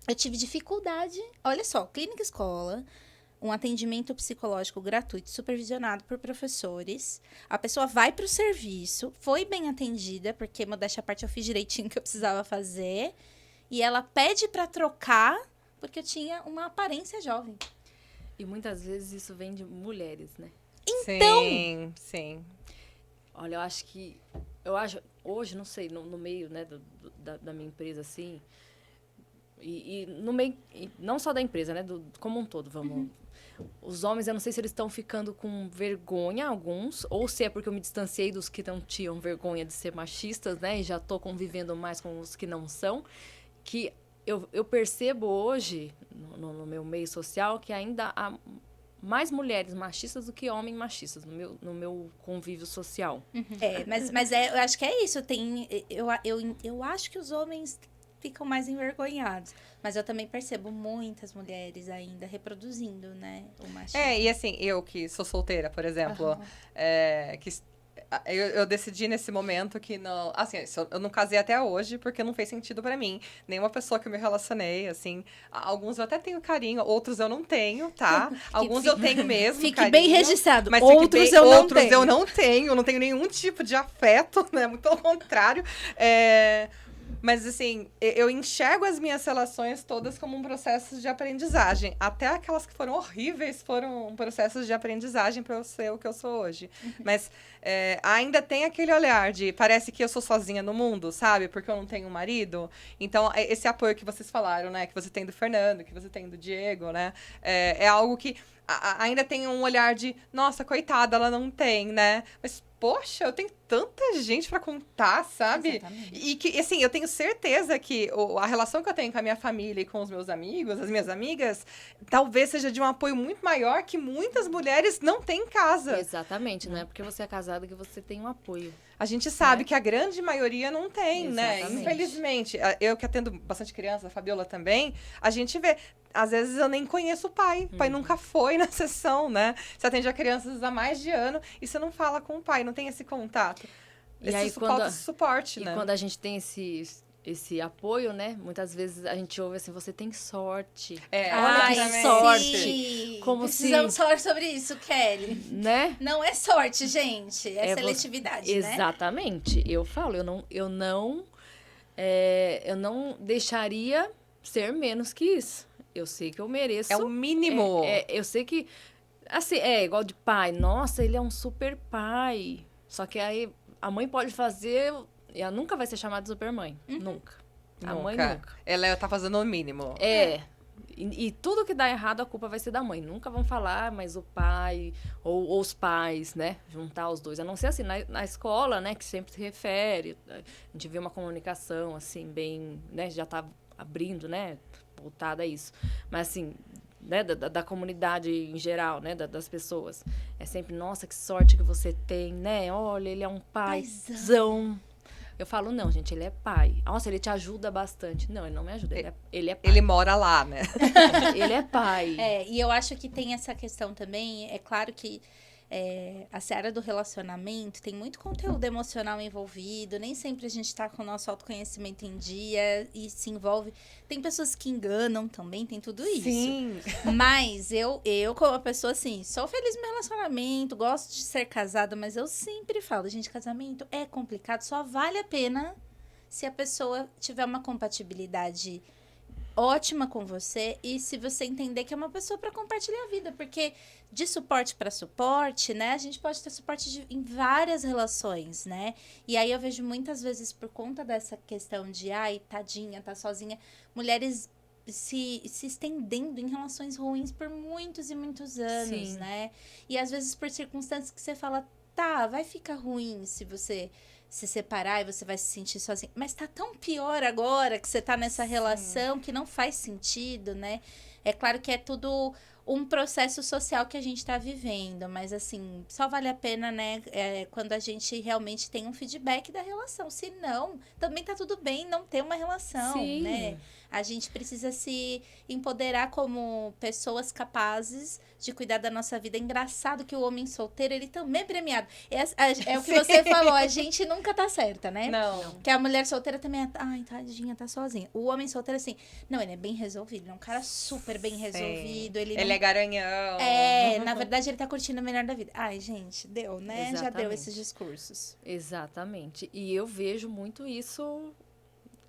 Eu tive dificuldade, olha só, clínica escola... Um atendimento psicológico gratuito, supervisionado por professores. A pessoa vai para o serviço, foi bem atendida, porque, modéstia à parte, eu fiz direitinho o que eu precisava fazer. E ela pede para trocar porque eu tinha uma aparência jovem. E muitas vezes isso vem de mulheres, né? Então... Sim. Olha, eu acho, hoje, não sei, no meio, né, da minha empresa, assim, e no meio, não só da empresa, né, como um todo, vamos... Os homens, eu não sei se eles estão ficando com vergonha, alguns, ou se é porque eu me distanciei dos que não tinham vergonha de ser machistas, né, e já estou convivendo mais com os que não são, que eu percebo hoje, no meu meio social, que ainda há mais mulheres machistas do que homens machistas no meu convívio social. Mas eu acho que é isso. Eu acho que os homens ficam mais envergonhados. Mas eu também percebo muitas mulheres ainda reproduzindo, né, o machismo. E assim, eu que sou solteira, por exemplo, eu decidi nesse momento que não... Assim, eu não casei até hoje porque não fez sentido pra mim. Nenhuma pessoa que eu me relacionei, assim... Alguns eu até tenho carinho, outros eu não tenho, tá? Alguns eu tenho mesmo Fique carinho, bem registrado. mas Outros eu não tenho. Eu não tenho nenhum tipo de afeto, né? Muito ao contrário. Mas, assim, eu enxergo as minhas relações todas como um processo de aprendizagem. Até aquelas que foram horríveis foram processos de aprendizagem para eu ser o que eu sou hoje. Mas ainda tem aquele olhar de parece que eu sou sozinha no mundo, sabe? Porque eu não tenho um marido. Então, esse apoio que vocês falaram, né? Que você tem do Fernando, que você tem do Diego, né? É algo que ainda tem um olhar de, nossa, coitada, ela não tem, né? Mas, poxa, eu tenho tanta gente pra contar, sabe? Exatamente. E que, assim, eu tenho certeza que a relação que eu tenho com a minha família e com os meus amigos, as minhas amigas, talvez seja de um apoio muito maior que muitas mulheres não têm em casa. Exatamente, não é porque você é casada que você tem um apoio. A gente sabe que a grande maioria não tem, né? Exatamente. Infelizmente. Eu que atendo bastante criança, a Fabiola também, a gente vê. Às vezes eu nem conheço o pai. O pai nunca foi na sessão, né? Você atende a crianças há mais de ano e você não fala com o pai, não tem esse contato. E aí, falta suporte, e né? quando a gente tem esse apoio, né? Muitas vezes a gente ouve assim, você tem sorte. Olha que sorte. Sim. Como Precisamos falar sobre isso, Kelly. Né? Não é sorte, gente. É seletividade, né? Exatamente. Eu falo, eu não deixaria ser menos que isso. Eu sei que eu mereço. É o mínimo. Eu sei que, assim, igual de pai. Nossa, ele é um super pai. Só que aí a mãe pode fazer... Ela nunca vai ser chamada de super mãe. Nunca. A mãe nunca. Ela tá fazendo o mínimo. E tudo que dá errado, a culpa vai ser da mãe. Nunca vão falar, mas o pai ou os pais, né? Juntar os dois. A não ser assim, na escola, né? Que sempre se refere. A gente vê uma comunicação, assim, bem... né? Já tá abrindo, né? Voltada a isso. Mas, assim... né, da comunidade em geral, né, das pessoas. É sempre, nossa, que sorte que você tem, né? Olha, ele é um paizão. Eu falo, não, gente, ele é pai. Nossa, ele te ajuda bastante. Não, ele não me ajuda, ele é pai. Ele mora lá, né? Ele é pai. E eu acho que tem essa questão também, é claro que a seara do relacionamento tem muito conteúdo emocional envolvido, nem sempre a gente tá com o nosso autoconhecimento em dia e se envolve. Tem pessoas que enganam também, tem tudo isso. Sim. Mas eu como uma pessoa assim, sou feliz no meu relacionamento, gosto de ser casada, mas eu sempre falo, gente, casamento é complicado, só vale a pena se a pessoa tiver uma compatibilidade ótima com você e se você entender que é uma pessoa para compartilhar a vida, porque de suporte para suporte, né, a gente pode ter suporte em várias relações, né, e aí eu vejo muitas vezes por conta dessa questão de, ai, tadinha, tá sozinha, mulheres se estendendo em relações ruins por muitos e muitos anos, Sim. né, e às vezes por circunstâncias que você fala, tá, vai ficar ruim se você se separar e você vai se sentir sozinho. Mas tá tão pior agora que você tá nessa relação que não faz sentido, né? É claro que é tudo um processo social que a gente tá vivendo, mas assim, só vale a pena, né, quando a gente realmente tem um feedback da relação. Se não, também tá tudo bem não ter uma relação, Sim. né? A gente precisa se empoderar como pessoas capazes de cuidar da nossa vida. É engraçado que o homem solteiro, ele também é premiado. É o que você falou, a gente nunca tá certa, né? Não. Que a mulher solteira também é, ai, tadinha, tá sozinha. O homem solteiro, assim, não, ele é bem resolvido, ele é um cara super bem resolvido. Ele é garanhão. Na verdade, ele tá curtindo o melhor da vida. Ai, gente, deu, né? Exatamente. Já deu esses discursos. Exatamente. E eu vejo muito isso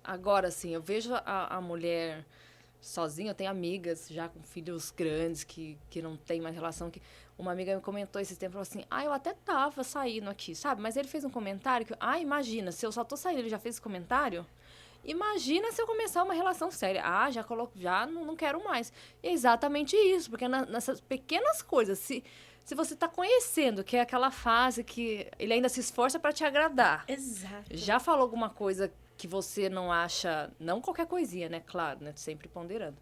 agora, assim. Eu vejo a mulher sozinha, eu tenho amigas já com filhos grandes que não tem mais relação. Que uma amiga me comentou esse tempo, falou assim, eu até tava saindo aqui, sabe? Mas ele fez um comentário que, imagina, se eu só tô saindo, ele já fez esse comentário? Imagina se eu começar uma relação séria. Já não quero mais. E é exatamente isso, porque nessas pequenas coisas, se você tá conhecendo, que é aquela fase que ele ainda se esforça para te agradar. Exato. Já falou alguma coisa que você não acha, não qualquer coisinha, né? Claro, né? Sempre ponderando.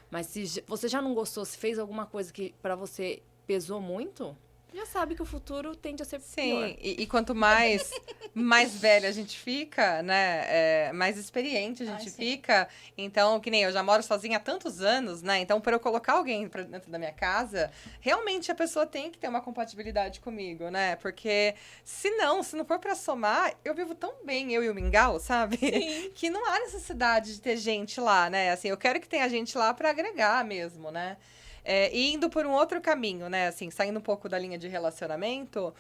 Mas se você já não gostou, se fez alguma coisa que para você pesou muito, já sabe que o futuro tende a ser pior. Sim, e quanto mais velha a gente fica, né, mais experiente a gente fica. Então, que nem eu já moro sozinha há tantos anos, né, então para eu colocar alguém pra dentro da minha casa, realmente a pessoa tem que ter uma compatibilidade comigo, né, porque se não for para somar, eu vivo tão bem, eu e o Mingau, sabe, que não há necessidade de ter gente lá, né, assim, eu quero que tenha gente lá para agregar mesmo, né. E indo por um outro caminho, né? Assim, saindo um pouco da linha de relacionamento,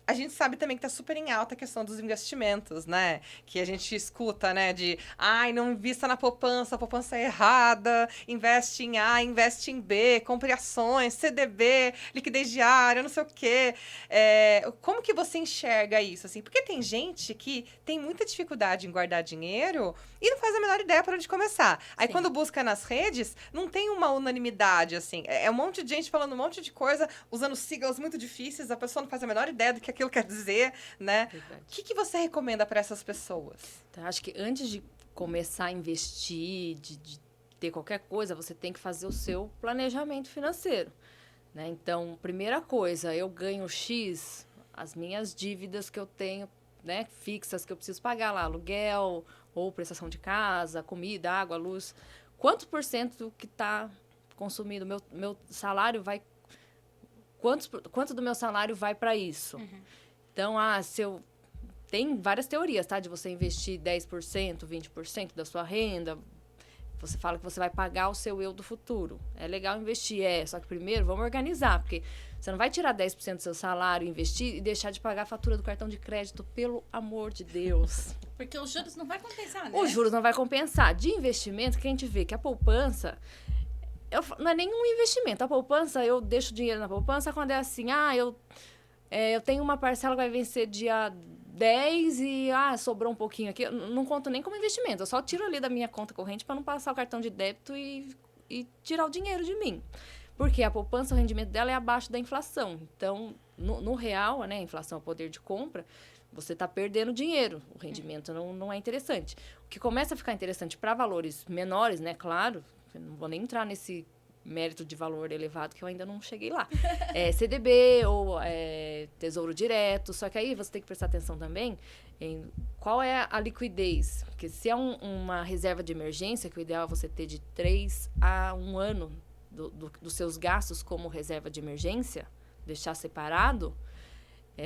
a gente sabe também que tá super em alta a questão dos investimentos, né? Que a gente escuta, né? De, não invista na poupança, a poupança é errada, investe em A, investe em B, compre ações, CDB, liquidez diária, não sei o quê. Como que você enxerga isso, assim? Porque tem gente que tem muita dificuldade em guardar dinheiro e não faz a menor ideia para onde começar. Aí, quando busca nas redes, não tem uma unanimidade, assim. É um monte de gente falando um monte de coisa, usando siglas muito difíceis, a pessoa não faz a menor ideia do que aquilo quer dizer, né? Verdade. O que você recomenda para essas pessoas? Então, acho que antes de começar a investir, de ter qualquer coisa, você tem que fazer o seu planejamento financeiro, né? Então, primeira coisa, eu ganho X, as minhas dívidas que eu tenho, né, fixas, que eu preciso pagar lá, aluguel ou prestação de casa, comida, água, luz. Quantos por cento que está consumido? Meu salário vai... Quanto do meu salário vai para isso? Uhum. Então, tem várias teorias, tá? De você investir 10%, 20% da sua renda. Você fala que você vai pagar o seu eu do futuro. É legal investir, só que primeiro vamos organizar, porque você não vai tirar 10% do seu salário, investir e deixar de pagar a fatura do cartão de crédito, pelo amor de Deus. Porque os juros não vai compensar, né? Os juros não vai compensar. De investimento, que a gente vê que a poupança... não é nenhum investimento. A poupança, eu deixo dinheiro na poupança quando é assim, eu tenho uma parcela que vai vencer dia 10 e sobrou um pouquinho aqui. Eu não conto nem como investimento. Eu só tiro ali da minha conta corrente para não passar o cartão de débito e tirar o dinheiro de mim. Porque a poupança, o rendimento dela é abaixo da inflação. Então, no real, né, a inflação é o poder de compra, você está perdendo dinheiro. O rendimento não é interessante. O que começa a ficar interessante para valores menores, né, claro, eu não vou nem entrar nesse mérito de valor elevado, que eu ainda não cheguei lá. CDB ou Tesouro Direto. Só que aí você tem que prestar atenção também em qual é a liquidez. Porque se é uma reserva de emergência, que o ideal é você ter de 3 a 1 ano dos seus gastos como reserva de emergência, deixar separado,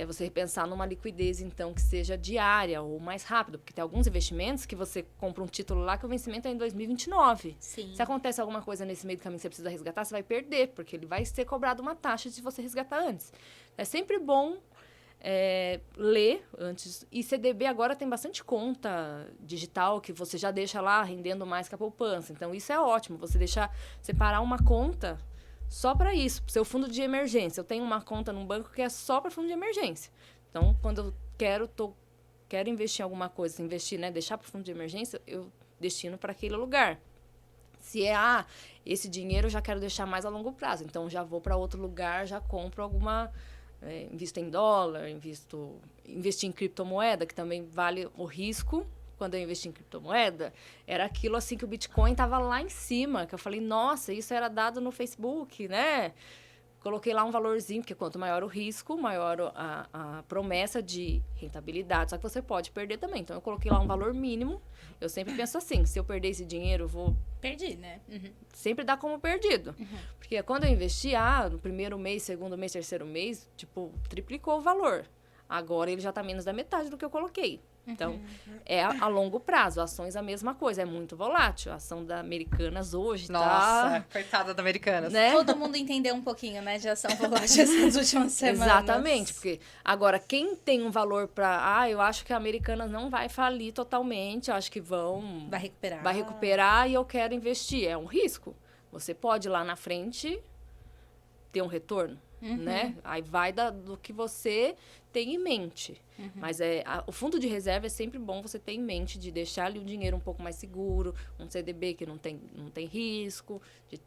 você repensar numa liquidez, então, que seja diária ou mais rápido. Porque tem alguns investimentos que você compra um título lá que o vencimento é em 2029. Sim. Se acontece alguma coisa nesse meio do caminho que você precisa resgatar, você vai perder, porque ele vai ser cobrado uma taxa se você resgatar antes. É sempre bom ler antes. E CDB agora tem bastante conta digital que você já deixa lá rendendo mais que a poupança. Então, isso é ótimo. Você separar uma conta só para isso, pro seu fundo de emergência. Eu tenho uma conta num banco que é só para fundo de emergência. Então, quando eu quero investir em alguma coisa, deixar para o fundo de emergência, eu destino para aquele lugar. Se esse dinheiro eu já quero deixar mais a longo prazo, então já vou para outro lugar, já compro alguma... invisto em dólar, investi em criptomoeda, que também vale o risco. Quando eu investi em criptomoeda, era aquilo assim que o Bitcoin estava lá em cima, que eu falei, nossa, isso era dado no Facebook, né? Coloquei lá um valorzinho, porque quanto maior o risco, maior a promessa de rentabilidade. Só que você pode perder também. Então, eu coloquei lá um valor mínimo. Eu sempre penso assim, se eu perder esse dinheiro, eu vou... Perdi, né? Uhum. Sempre dá como perdido. Uhum. Porque quando eu investi, no primeiro mês, segundo mês, terceiro mês, triplicou o valor. Agora, ele já está menos da metade do que eu coloquei. Então, é a longo prazo. Ações a mesma coisa, é muito volátil. A ação da Americanas hoje Nossa, coitada da Americanas. né? Todo mundo entendeu um pouquinho, né, de ação volátil essas últimas semanas. Exatamente, porque agora quem tem um valor para, eu acho que a Americanas não vai falir totalmente, eu acho que vai recuperar e eu quero investir, é um risco. Você pode lá na frente ter um retorno, né? Aí vai do que você tem em mente. Mas o fundo de reserva é sempre bom você ter em mente de deixar ali o dinheiro um pouco mais seguro, um CDB que não tem risco, de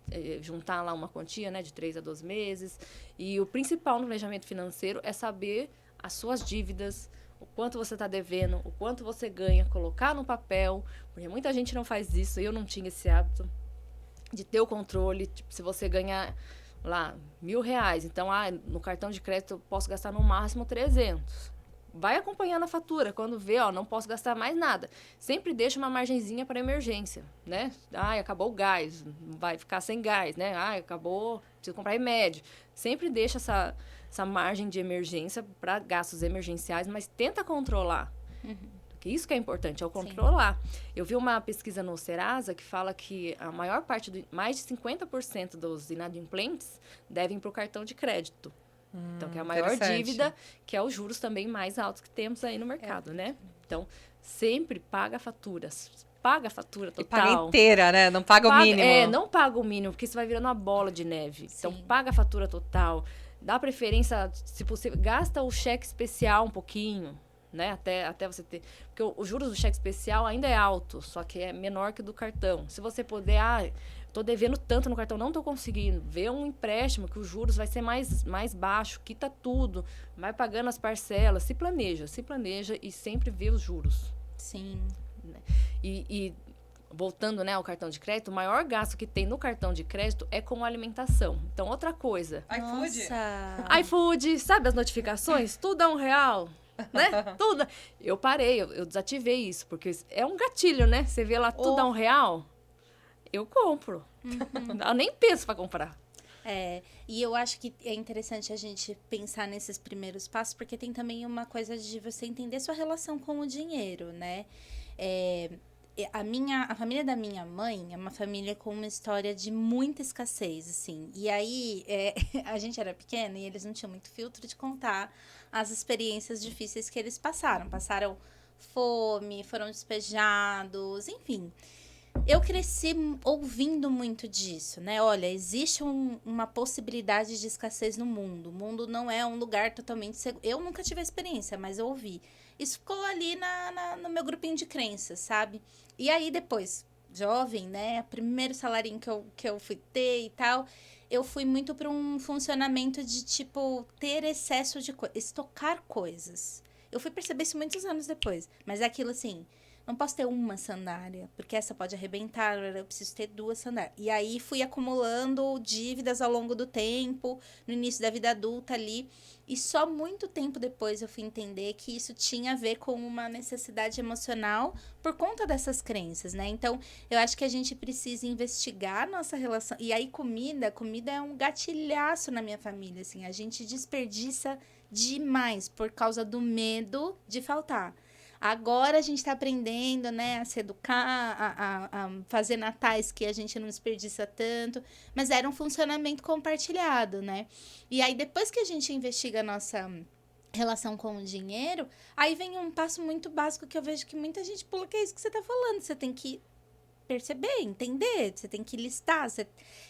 juntar lá uma quantia, né, de 3 a 12 meses. E o principal no planejamento financeiro é saber as suas dívidas, o quanto você está devendo, o quanto você ganha, colocar no papel, porque muita gente não faz isso, eu não tinha esse hábito de ter o controle. Tipo, se você ganhar lá R$1.000, então no cartão de crédito eu posso gastar no máximo 300. Vai acompanhando a fatura, quando vê, não posso gastar mais nada. Sempre deixa uma margenzinha para emergência, né? Acabou o gás, vai ficar sem gás, né? Acabou, preciso comprar remédio. Sempre deixa essa margem de emergência para gastos emergenciais, mas tenta controlar. Que isso que é importante, é o controlar. Sim. Eu vi uma pesquisa no Serasa que fala que a maior parte, mais de 50% dos inadimplentes devem para o cartão de crédito. Então, que é a maior dívida, que é os juros também mais altos que temos aí no mercado, né? Então, sempre paga a fatura total. E paga inteira, né? Não paga o mínimo. Não paga o mínimo, porque isso vai virando uma bola de neve. Sim. Então, paga a fatura total. Dá preferência, se possível, gasta o cheque especial um pouquinho, né? Até você ter... Porque os juros do cheque especial ainda é alto, só que é menor que o do cartão. Se você puder, tô devendo tanto no cartão, não tô conseguindo. Vê um empréstimo que os juros vai ser mais baixo, quita tudo, vai pagando as parcelas, se planeja e sempre vê os juros. Sim. E voltando, né, ao cartão de crédito, o maior gasto que tem no cartão de crédito é com alimentação. Então, outra coisa. iFood, sabe as notificações? Tudo é R$1, né? Tudo. Eu parei, eu desativei isso, porque é um gatilho, né? Você vê lá tudo é R$1, eu compro. Eu nem penso para comprar. E eu acho que é interessante a gente pensar nesses primeiros passos, porque tem também uma coisa de você entender sua relação com o dinheiro, né? A família da minha mãe é uma família com uma história de muita escassez, assim. E aí, a gente era pequena e eles não tinham muito filtro de contar as experiências difíceis que eles passaram. Passaram fome, foram despejados, enfim. Eu cresci ouvindo muito disso, né? Olha, existe uma possibilidade de escassez no mundo. O mundo não é um lugar totalmente seguro. Eu nunca tive a experiência, mas eu ouvi. Isso ficou ali no meu grupinho de crenças, sabe? E aí, depois, jovem, né? Primeiro salarinho que eu fui ter e tal, eu fui muito para um funcionamento de, tipo, ter excesso de estocar coisas. Eu fui perceber isso muitos anos depois. Mas é aquilo assim... Não posso ter uma sandália, porque essa pode arrebentar, eu preciso ter 2 sandálias. E aí fui acumulando dívidas ao longo do tempo, no início da vida adulta ali. E só muito tempo depois eu fui entender que isso tinha a ver com uma necessidade emocional por conta dessas crenças, né? Então, eu acho que a gente precisa investigar nossa relação. E aí, comida é um gatilhaço na minha família, assim. A gente desperdiça demais por causa do medo de faltar. Agora a gente está aprendendo, né, a se educar, a fazer natais que a gente não desperdiça tanto, mas era um funcionamento compartilhado, né? E aí, depois que a gente investiga a nossa relação com o dinheiro, aí vem um passo muito básico que eu vejo que muita gente pula, que é isso que você está falando. Você tem que perceber, entender, você tem que listar,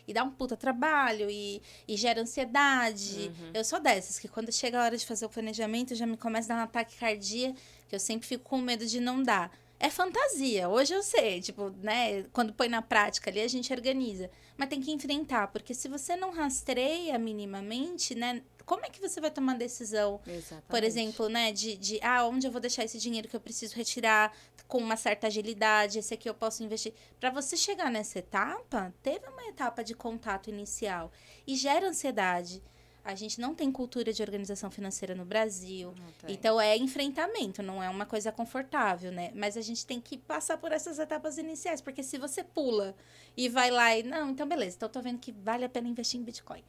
e dá um puta trabalho, e gera ansiedade. Eu sou dessas, que quando chega a hora de fazer o planejamento, já me começa a dar um ataque cardíaco, que eu sempre fico com medo de não dar. É fantasia, hoje eu sei, tipo, né, quando põe na prática ali, a gente organiza. Mas tem que enfrentar, porque se você não rastreia minimamente, né, como é que você vai tomar decisão? Exatamente. Por exemplo, né, de onde eu vou deixar esse dinheiro que eu preciso retirar com uma certa agilidade, esse aqui eu posso investir. Para você chegar nessa etapa, teve uma etapa de contato inicial e gera ansiedade. A gente não tem cultura de organização financeira no Brasil. Então, é enfrentamento, não é uma coisa confortável, né? Mas a gente tem que passar por essas etapas iniciais, porque se você pula e vai lá e... Não, então beleza, então eu tô vendo que vale a pena investir em Bitcoin.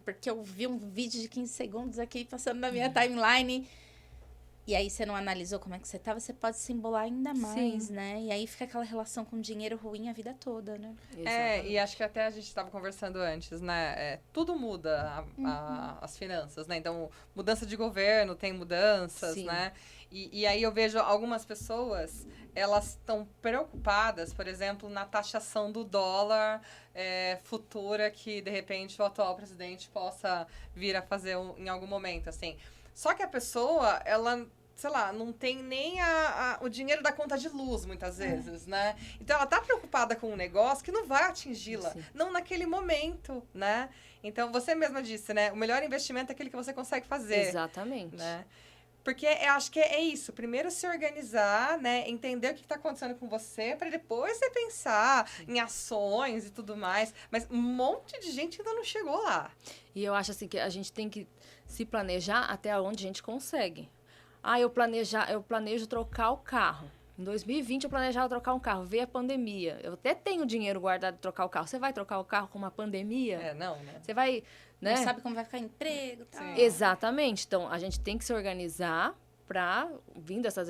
Porque eu vi um vídeo de 15 segundos aqui passando na minha timeline. e aí você não analisou como é que você tava, você pode se embolar ainda mais, né? E aí fica aquela relação com dinheiro ruim a vida toda, né? E acho que até a gente estava conversando antes, né? Tudo muda as finanças, né? Então, mudança de governo, tem mudanças, né? E aí eu vejo algumas pessoas, elas estão preocupadas, por exemplo, na taxação do dólar futura que, de repente, o atual presidente possa vir a fazer em algum momento, assim. Só que a pessoa, ela, sei lá, não tem nem o dinheiro da conta de luz, muitas vezes, né? Então, ela tá preocupada com um negócio que não vai atingi-la, não naquele momento, né? Então, você mesma disse, né? O melhor investimento é aquele que você consegue fazer. Exatamente. Né? Porque eu acho que é isso. Primeiro se organizar, né? Entender o que está acontecendo com você, para depois você pensar em ações e tudo mais. Mas um monte de gente ainda não chegou lá. E eu acho assim que a gente tem que se planejar até onde a gente consegue. Eu planejo trocar o carro. Em 2020 eu planejava trocar um carro, veio a pandemia. Eu até tenho dinheiro guardado para trocar o carro. Você vai trocar o carro com uma pandemia? Não, né? Você vai, né? Não sabe como vai ficar emprego e tal. Exatamente. Então, a gente tem que se organizar para vindo essa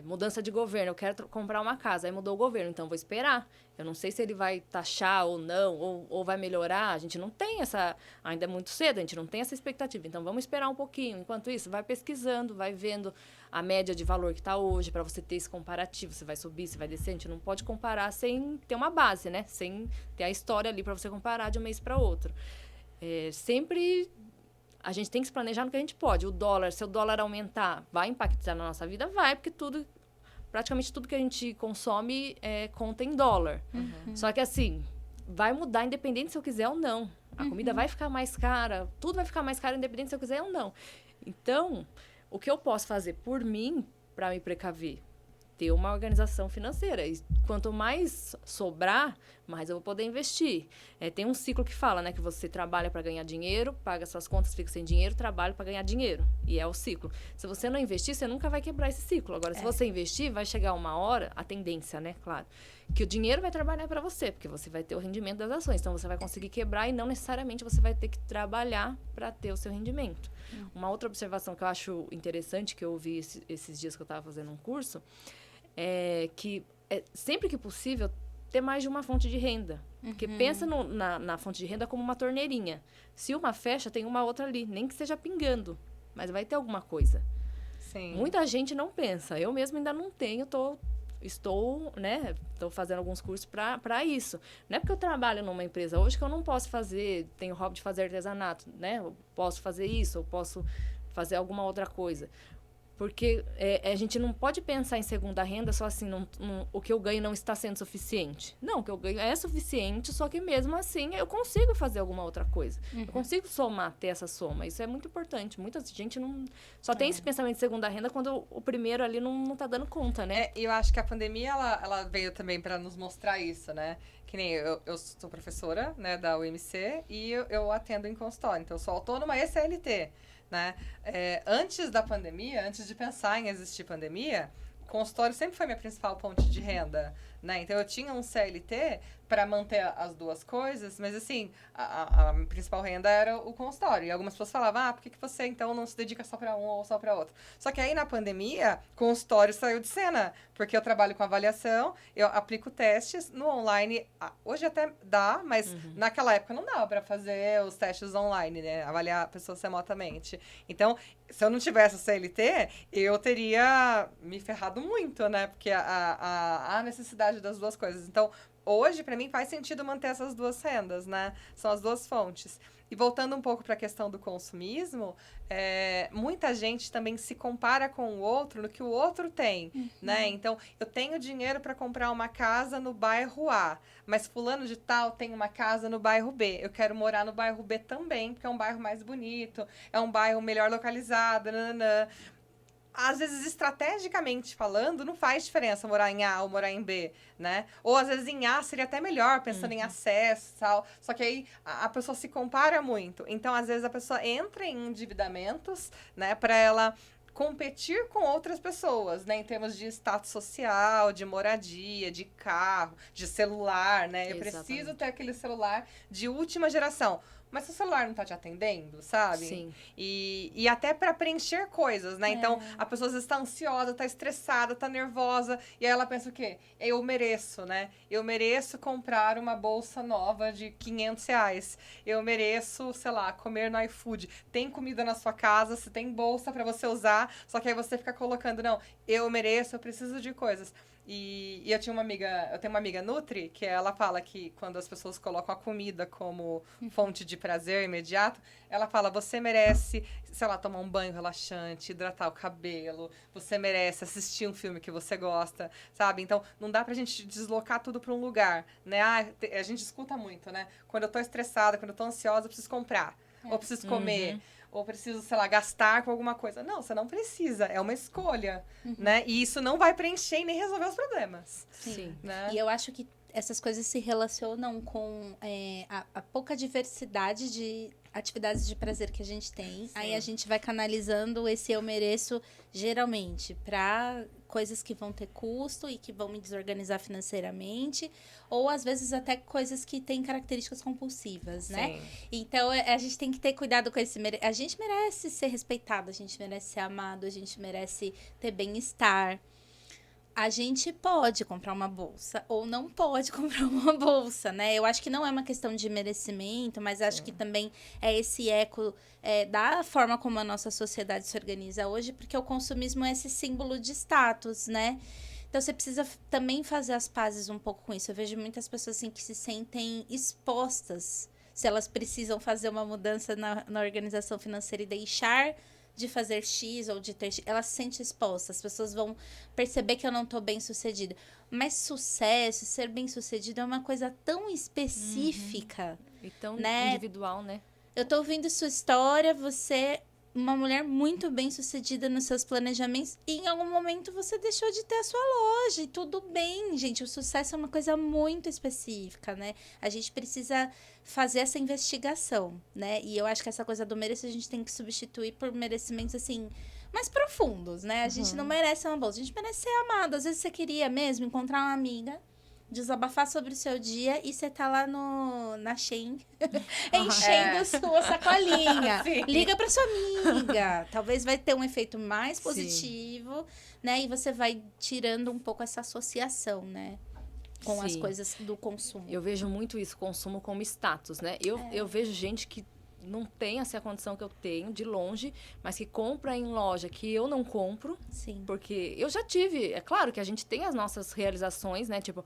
mudança de governo. Eu quero comprar uma casa, aí mudou o governo, então vou esperar. Eu não sei se ele vai taxar ou não, ou vai melhorar. A gente não tem essa... Ainda é muito cedo, a gente não tem essa expectativa. Então, vamos esperar um pouquinho. Enquanto isso, vai pesquisando, vai vendo a média de valor que está hoje, para você ter esse comparativo. Se vai subir, se vai descer. A gente não pode comparar sem ter uma base, né? Sem ter a história ali para você comparar de um mês para outro. Sempre... A gente tem que se planejar no que a gente pode. Se o dólar aumentar, vai impactar na nossa vida? Vai, porque praticamente tudo que a gente consome conta em dólar. Só que assim, vai mudar independente se eu quiser ou não. A comida vai ficar mais cara, tudo vai ficar mais caro independente se eu quiser ou não. Então, o que eu posso fazer por mim para me precaver? Ter uma organização financeira. E quanto mais sobrar, mais eu vou poder investir. Tem um ciclo que fala, né? Que você trabalha para ganhar dinheiro, paga suas contas, fica sem dinheiro, trabalha para ganhar dinheiro. E é o ciclo. Se você não investir, você nunca vai quebrar esse ciclo. Agora, se você investir, vai chegar uma hora, a tendência, né? Claro, que o dinheiro vai trabalhar para você, porque você vai ter o rendimento das ações. Então, você vai conseguir quebrar e não necessariamente você vai ter que trabalhar para ter o seu rendimento. Uma outra observação que eu acho interessante, que eu ouvi esses dias que eu estava fazendo um curso, que sempre que possível ter mais de uma fonte de renda. Porque pensa na fonte de renda como uma torneirinha. Se uma fecha, tem uma outra ali, nem que seja pingando, mas vai ter alguma coisa. Sim. Muita gente não pensa. Eu mesmo ainda não tenho, estou fazendo alguns cursos para isso. Não é porque eu trabalho numa empresa hoje que eu não posso tenho o hobby de fazer artesanato, né? Eu posso fazer isso, eu posso fazer alguma outra coisa. Porque a gente não pode pensar em segunda renda só assim, o que eu ganho não está sendo suficiente. Não, o que eu ganho é suficiente, só que mesmo assim eu consigo fazer alguma outra coisa. Eu consigo ter essa soma. Isso é muito importante. Muita gente só tem esse pensamento de segunda renda quando o primeiro ali não está dando conta, né? E eu acho que a pandemia, ela veio também para nos mostrar isso, né? Que nem eu sou professora, né, da UMC e eu atendo em consultório. Então, eu sou autônoma e CLT. Né? Antes da pandemia, antes de pensar em existir pandemia, o consultório sempre foi minha principal fonte de renda, né? Então, eu tinha um CLT para manter as duas coisas, mas assim, a principal renda era o consultório. E algumas pessoas falavam, por que você então não se dedica só para um ou só para outro? Só que aí na pandemia, o consultório saiu de cena, porque eu trabalho com avaliação, eu aplico testes no online. Hoje até dá, mas naquela época não dava para fazer os testes online, né? Avaliar pessoas remotamente. Então, se eu não tivesse o CLT, eu teria me ferrado muito, né? Porque a necessidade das duas coisas. Então, hoje, para mim, faz sentido manter essas duas rendas, né? São as duas fontes. E voltando um pouco para a questão do consumismo, muita gente também se compara com o outro no que o outro tem, né? Então, eu tenho dinheiro para comprar uma casa no bairro A, mas fulano de tal tem uma casa no bairro B. Eu quero morar no bairro B também, porque é um bairro mais bonito, é um bairro melhor localizado, nananã. Às vezes, estrategicamente falando, não faz diferença morar em A ou morar em B, né? Ou, às vezes, em A seria até melhor, pensando em acesso e tal. Só que aí a pessoa se compara muito. Então, às vezes, a pessoa entra em endividamentos, né? Para ela competir com outras pessoas, né? Em termos de status social, de moradia, de carro, de celular, né? Eu preciso ter aquele celular de última geração. mas seu celular não tá te atendendo, sabe? Sim. E até para preencher coisas, né? Então, a pessoa às vezes tá ansiosa, tá estressada, tá nervosa, e aí ela pensa o quê? Eu mereço, né? Eu mereço comprar uma bolsa nova de R$ 500. Eu mereço, sei lá, comer no iFood. Tem comida na sua casa, se tem bolsa para você usar, só que aí você fica colocando, não, eu mereço, eu preciso de coisas. E eu tenho uma amiga Nutri, que ela fala que quando as pessoas colocam a comida como fonte de prazer imediato, ela fala, você merece, sei lá, tomar um banho relaxante, hidratar o cabelo, você merece assistir um filme que você gosta, sabe? Então, não dá pra gente deslocar tudo pra um lugar, né? A gente escuta muito, né? Quando eu tô estressada, quando eu tô ansiosa, eu preciso comprar, ou preciso comer, ou preciso, sei lá, gastar com alguma coisa. Não, você não precisa, é uma escolha, né? E isso não vai preencher e nem resolver os problemas. Sim. Né? E eu acho que essas coisas se relacionam com a pouca diversidade de atividades de prazer que a gente tem. Sim. Aí a gente vai canalizando esse eu mereço, geralmente, para coisas que vão ter custo e que vão me desorganizar financeiramente, ou às vezes até coisas que têm características compulsivas, né? Sim. Então a gente tem que ter cuidado com esse a gente merece ser respeitado, a gente merece ser amado, a gente merece ter bem-estar. A gente pode comprar uma bolsa ou não pode comprar uma bolsa, né? Eu acho que não é uma questão de merecimento, mas acho que também é esse eco da forma como a nossa sociedade se organiza hoje, porque o consumismo é esse símbolo de status, né? Então, você precisa também fazer as pazes um pouco com isso. Eu vejo muitas pessoas assim que se sentem expostas se elas precisam fazer uma mudança na organização financeira e deixar de fazer X ou de ter X, ela se sente exposta. As pessoas vão perceber que eu não tô bem sucedida. Mas sucesso, ser bem sucedido é uma coisa tão específica. E tão né? individual, né? Eu tô ouvindo sua história, você uma mulher muito bem sucedida nos seus planejamentos e em algum momento você deixou de ter a sua loja e tudo bem, gente, o sucesso é uma coisa muito específica, né? A gente precisa fazer essa investigação, né? E eu acho que essa coisa do merecer a gente tem que substituir por merecimentos, assim, mais profundos, né? A gente não merece uma bolsa, a gente merece ser amado. Às vezes você queria mesmo encontrar uma amiga, desabafar sobre o seu dia e você tá lá na Shein enchendo sua sacolinha. Sim. Liga pra sua amiga. Talvez vai ter um efeito mais positivo, né? E você vai tirando um pouco essa associação, né? Com as Sim. coisas do consumo. Eu vejo muito isso, consumo como status, né? Eu vejo gente que não tem assim, a condição que eu tenho, de longe, mas que compra em loja que eu não compro. Sim. Porque eu já tive, é claro que a gente tem as nossas realizações, né? Tipo,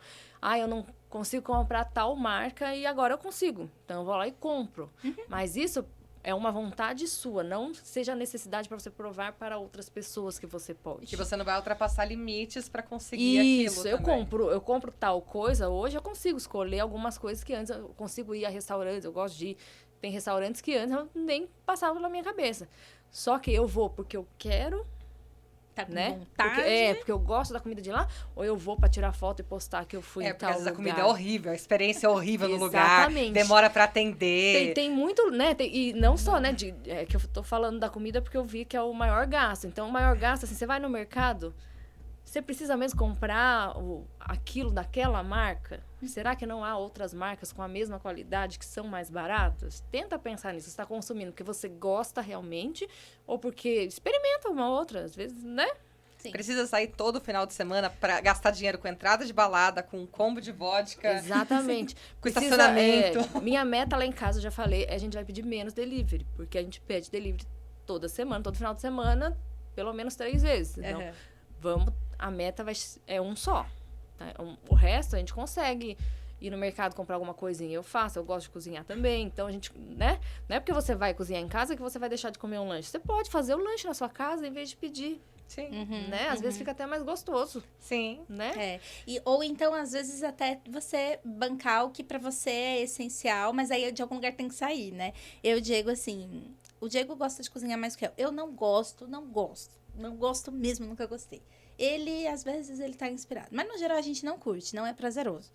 eu não consigo comprar tal marca e agora eu consigo. Então eu vou lá e compro. Mas isso é uma vontade sua, não seja necessidade para você provar para outras pessoas que você pode. Que você não vai ultrapassar limites para conseguir Isso, aquilo eu também. compro tal coisa, hoje eu consigo escolher algumas coisas que antes eu consigo ir a restaurantes, eu gosto de ir. Tem restaurantes que antes eu nem passava pela minha cabeça. Só que eu vou porque eu quero, Tá com né? vontade. Porque eu gosto da comida de lá, ou eu vou pra tirar foto e postar que eu fui em Porque tal às vezes a lugar. comida é horrível, a experiência é horrível no lugar, Exatamente. demora para atender. Tem muito, né? E não só, né? Que eu tô falando da comida porque eu vi que é o maior gasto. Então, o maior gasto, assim, você vai no mercado, você precisa mesmo comprar aquilo daquela marca? Será que não há outras marcas com a mesma qualidade que são mais baratas? Tenta pensar nisso. Você está consumindo porque você gosta realmente ou porque experimenta uma outra, às vezes, né? Sim. Precisa sair todo final de semana para gastar dinheiro com entrada de balada, com combo de vodka. Exatamente. Com estacionamento. Minha meta lá em casa, eu já falei, a gente vai pedir menos delivery, porque a gente pede delivery toda semana, todo final de semana, pelo menos 3 vezes. Então, a meta é um só. Tá? O resto a gente consegue ir no mercado comprar alguma coisinha. Eu faço, eu gosto de cozinhar também. Então a gente, né? Não é porque você vai cozinhar em casa que você vai deixar de comer um lanche. Você pode fazer o lanche na sua casa em vez de pedir. Sim. Né? Às vezes fica até mais gostoso. Sim. Né? Ou então, às vezes, até você bancar o que pra você é essencial, mas aí de algum lugar tem que sair, né? Eu e o Diego, assim, o Diego gosta de cozinhar mais que eu. Eu não gosto. Não gosto mesmo, nunca gostei. Ele, às vezes, ele tá inspirado. Mas, no geral, a gente não curte, não é prazeroso.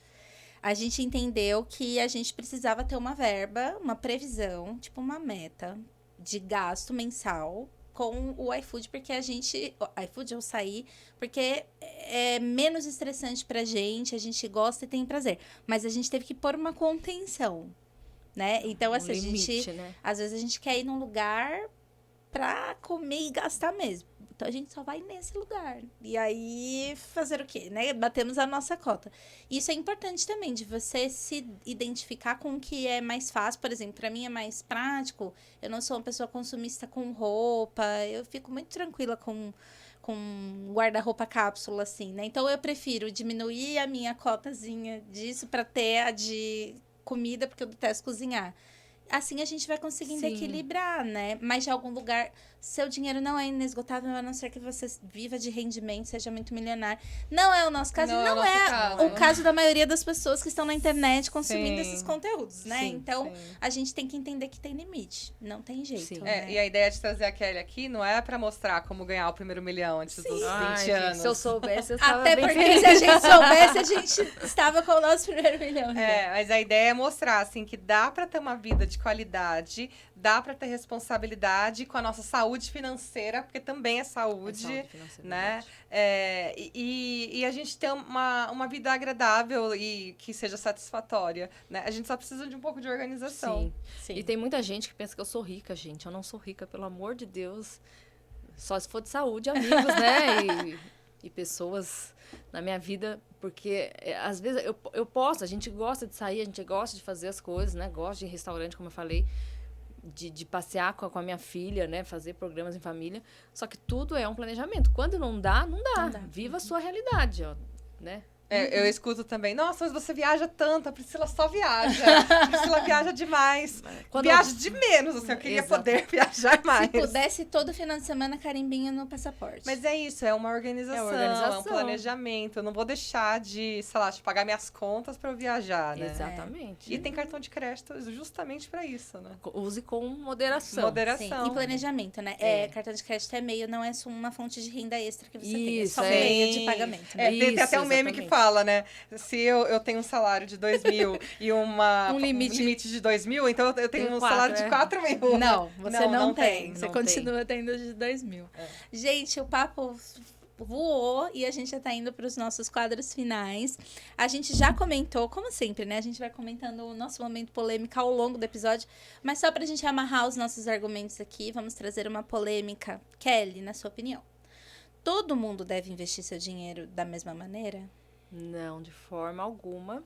A gente entendeu que a gente precisava ter uma verba, uma previsão, tipo uma meta de gasto mensal com o iFood, porque iFood eu saí, porque é menos estressante pra gente, a gente gosta e tem prazer. Mas a gente teve que pôr uma contenção, né? Então, Um assim, limite, né? às vezes a gente quer ir num lugar pra comer e gastar mesmo. Então, a gente só vai nesse lugar. E aí, fazer o quê, né? Batemos a nossa cota. Isso é importante também, de você se identificar com o que é mais fácil. Por exemplo, pra mim é mais prático. Eu não sou uma pessoa consumista com roupa. Eu fico muito tranquila com guarda-roupa cápsula, assim, né? Então, eu prefiro diminuir a minha cotazinha disso pra ter a de comida, porque eu detesto cozinhar. Assim a gente vai conseguindo Sim. equilibrar, né? Mas de algum lugar, seu dinheiro não é inesgotável, a não ser que você viva de rendimento, seja muito milionário. Não é o nosso caso, Não e é o não nosso é caso. o caso da maioria das pessoas que estão na internet consumindo Sim. esses conteúdos, né? Sim, Então, sim. a gente tem que entender que tem limite. Não tem jeito, Sim. né? E a ideia de trazer a Kelly aqui não é pra mostrar como ganhar o primeiro milhão antes dos 20 Ai, gente, anos. se eu soubesse, eu estava Até bem porque feliz. se a gente soubesse, a gente estava com o nosso primeiro milhão. né? Mas a ideia é mostrar, assim, que dá pra ter uma vida de qualidade, dá pra ter responsabilidade com a nossa saúde financeira, porque também é saúde, saúde financeira, né? verdade. E a gente ter uma vida agradável e que seja satisfatória, né? A gente só precisa de um pouco de organização. Sim. E tem muita gente que pensa que eu sou rica, gente. Eu não sou rica, pelo amor de Deus. Só se for de saúde, amigos, né? E pessoas na minha vida. Porque, às vezes, eu posso, a gente gosta de sair, a gente gosta de fazer as coisas, né? Gosta de ir em restaurante, como eu falei. De passear com a minha filha, né? Fazer programas em família. Só que tudo é um planejamento. Quando não dá, não dá. Não dá. Viva a sua realidade, ó, né? Eu escuto também, nossa, mas você viaja tanto, a Priscila só viaja. A Priscila viaja demais. Quando Viaja de menos, assim, eu queria Exato. poder viajar mais. Se pudesse, todo final de semana, carimbinho no passaporte. Mas é isso, é uma organização, é um planejamento. Eu não vou deixar de, sei lá, de pagar minhas contas pra eu viajar, né? Exatamente. E tem cartão de crédito justamente pra isso, né? Use com moderação. Moderação. Sim, e planejamento, né? Cartão de crédito é meio, não é só uma fonte de renda extra que você tem. É Isso, só um é. meio de pagamento. Né? Tem até um Isso, meme que exatamente. fala, né? Se eu tenho um salário de 2.000 e um limite de 2.000, então eu tenho um salário de 4.000. Não, você não tem. tem. Você Não continua tendo de 2.000. Gente, o papo voou e a gente já tá indo para os nossos quadros finais. A gente já comentou, como sempre, né? A gente vai comentando o nosso momento polêmica ao longo do episódio, mas só pra gente amarrar os nossos argumentos aqui, vamos trazer uma polêmica. Kelly, na sua opinião, todo mundo deve investir seu dinheiro da mesma maneira? Não, de forma alguma.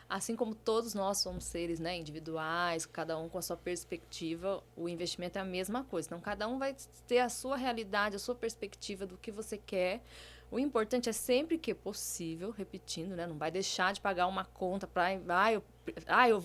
Assim como todos nós somos seres, né, individuais, cada um com a sua perspectiva, o investimento é a mesma coisa. Então, cada um vai ter a sua realidade, a sua perspectiva do que você quer. O importante é sempre que possível, repetindo, né, não vai deixar de pagar uma conta para...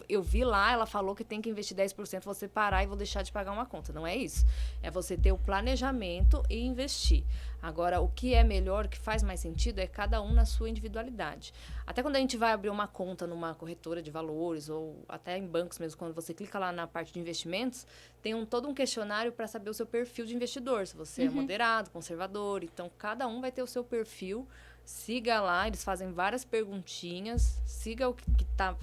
eu vi lá, ela falou que tem que investir 10%, você parar e vou deixar de pagar uma conta. Não é isso. É você ter o planejamento e investir. Agora, o que é melhor, o que faz mais sentido é cada um na sua individualidade. Até quando a gente vai abrir uma conta numa corretora de valores ou até em bancos mesmo, quando você clica lá na parte de investimentos, tem todo um questionário para saber o seu perfil de investidor. Se você é moderado, conservador. Então, cada um vai ter o seu perfil. Siga lá, eles fazem várias perguntinhas. Siga o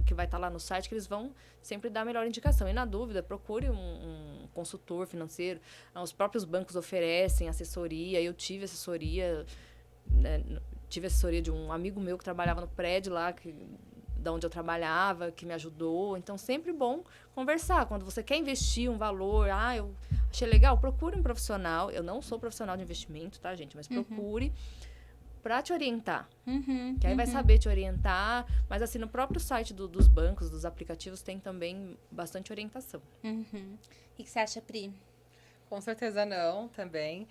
que vai estar lá no site, que eles vão sempre dar a melhor indicação. E na dúvida, procure um consultor financeiro. Os próprios bancos oferecem assessoria. Eu tive assessoria, né, tive assessoria de um amigo meu que trabalhava no prédio lá, da onde eu trabalhava, que me ajudou. Então, sempre bom conversar. Quando você quer investir um valor, eu achei legal, procure um profissional. Eu não sou profissional de investimento, tá, gente? Mas procure para te orientar. Que aí vai saber te orientar. Mas, assim, no próprio site dos bancos, dos aplicativos, tem também bastante orientação. O que você acha, Pri? Com certeza não, também.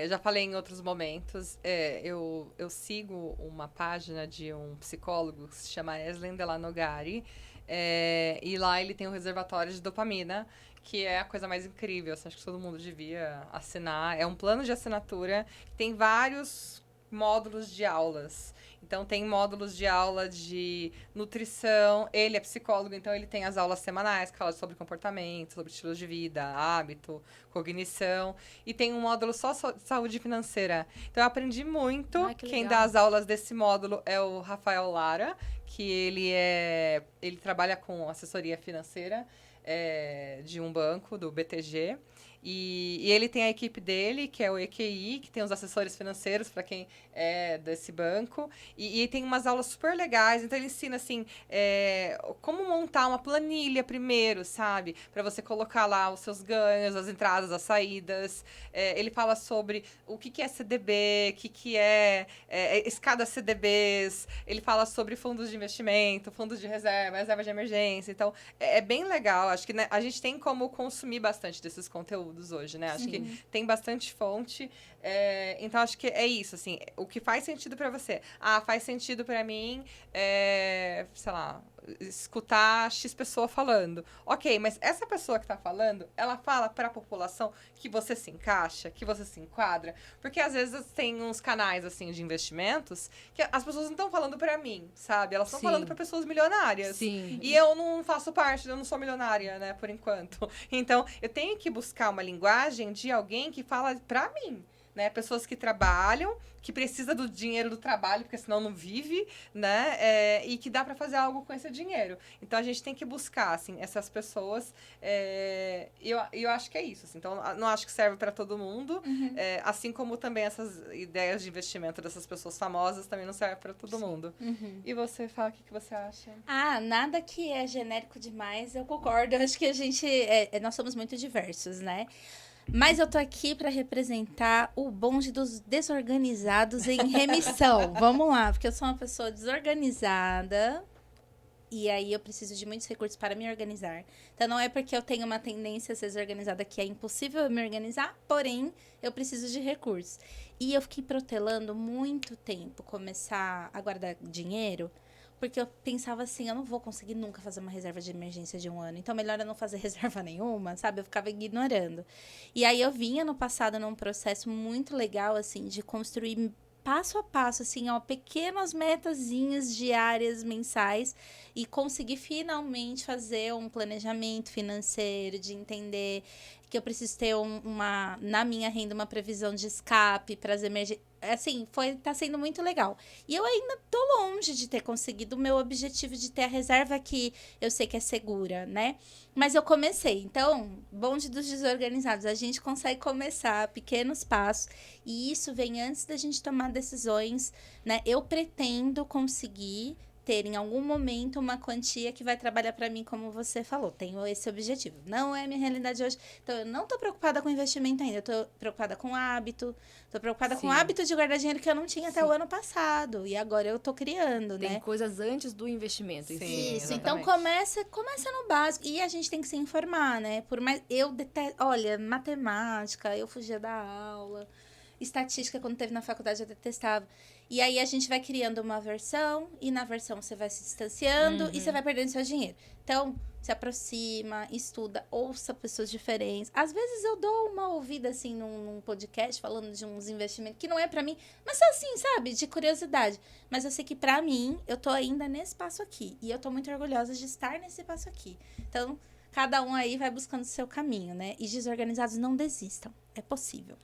Já falei em outros momentos. Eu sigo uma página de um psicólogo que se chama Eslen Delanogari. E lá ele tem um reservatório de dopamina, que é a coisa mais incrível. Acho que todo mundo devia assinar. É um plano de assinatura que tem vários módulos de aulas. Então, tem módulos de aula de nutrição. Ele é psicólogo, então ele tem as aulas semanais que falam sobre comportamento, sobre estilo de vida, hábito, cognição. E tem um módulo só de saúde financeira. Então, eu aprendi muito. Quem dá as aulas desse módulo é o Rafael Lara, que ele trabalha com assessoria financeira de um banco, do BTG. E ele tem a equipe dele, que é o EQI, que tem os assessores financeiros para quem é desse banco. E tem umas aulas super legais. Então, ele ensina, assim, como montar uma planilha primeiro, sabe? Para você colocar lá os seus ganhos, as entradas, as saídas. Ele fala sobre o que é CDB, o que é escada CDBs. Ele fala sobre fundos de investimento, fundos de reserva de emergência. Então, é bem legal. Acho que, né, a gente tem como consumir bastante desses conteúdos hoje, né? Acho que tem bastante fonte. Então, acho que é isso, assim. O que faz sentido para você? Faz sentido para mim, sei lá, escutar X pessoa falando. Ok, mas essa pessoa que tá falando, ela fala para a população que você se encaixa, que você se enquadra? Porque às vezes tem uns canais, assim, de investimentos que as pessoas não estão falando para mim, sabe? Elas estão falando para pessoas milionárias. Sim. E eu não faço parte, eu não sou milionária, né, por enquanto. Então, eu tenho que buscar uma linguagem de alguém que fala para mim. Né, pessoas que trabalham, que precisa do dinheiro do trabalho, porque senão não vive, né? E que dá para fazer algo com esse dinheiro. Então, a gente tem que buscar, assim, essas pessoas. Eu acho que é isso. Assim, então, não acho que serve para todo mundo. Assim como também essas ideias de investimento dessas pessoas famosas também não servem para todo mundo. E você, fala o que você acha? Nada que é genérico demais, eu concordo. Eu acho que a gente... nós somos muito diversos, né? Mas eu tô aqui para representar o bonde dos desorganizados em remissão. Vamos lá, porque eu sou uma pessoa desorganizada e aí eu preciso de muitos recursos para me organizar. Então, não é porque eu tenho uma tendência a ser desorganizada que é impossível eu me organizar, porém, eu preciso de recursos. E eu fiquei protelando muito tempo começar a guardar dinheiro, porque eu pensava assim, eu não vou conseguir nunca fazer uma reserva de emergência de 1 ano. Então, melhor eu não fazer reserva nenhuma, sabe? Eu ficava ignorando. E aí, eu vinha no passado num processo muito legal, assim, de construir passo a passo, assim, ó, pequenas metazinhas diárias, mensais, e conseguir finalmente fazer um planejamento financeiro, de entender que eu preciso ter na minha renda, uma previsão de escape para as emergências. Assim, tá sendo muito legal. E eu ainda tô longe de ter conseguido o meu objetivo de ter a reserva que eu sei que é segura, né? Mas eu comecei. Então, bonde dos desorganizados. A gente consegue começar pequenos passos. E isso vem antes da gente tomar decisões, né? Eu pretendo conseguir ter em algum momento uma quantia que vai trabalhar para mim, como você falou. Tenho esse objetivo. Não é minha realidade hoje. Então, eu não tô preocupada com investimento ainda. Eu tô preocupada com hábito. Tô preocupada com o hábito de guardar dinheiro que eu não tinha até o ano passado. E agora eu tô criando, né? Tem coisas antes do investimento. Sim, isso. exatamente. Então, começa no básico. E a gente tem que se informar, né? Por mais... Eu detesto... Olha, matemática, eu fugia da aula. Estatística, quando teve na faculdade, eu detestava. E aí, a gente vai criando uma versão, e na versão você vai se distanciando, e você vai perdendo seu dinheiro. Então, se aproxima, estuda, ouça pessoas diferentes. Às vezes, eu dou uma ouvida, assim, num podcast, falando de uns investimentos, que não é pra mim, mas só assim, sabe? De curiosidade. Mas eu sei que pra mim, eu tô ainda nesse passo aqui. E eu tô muito orgulhosa de estar nesse passo aqui. Então, cada um aí vai buscando o seu caminho, né? E desorganizados não desistam. É possível.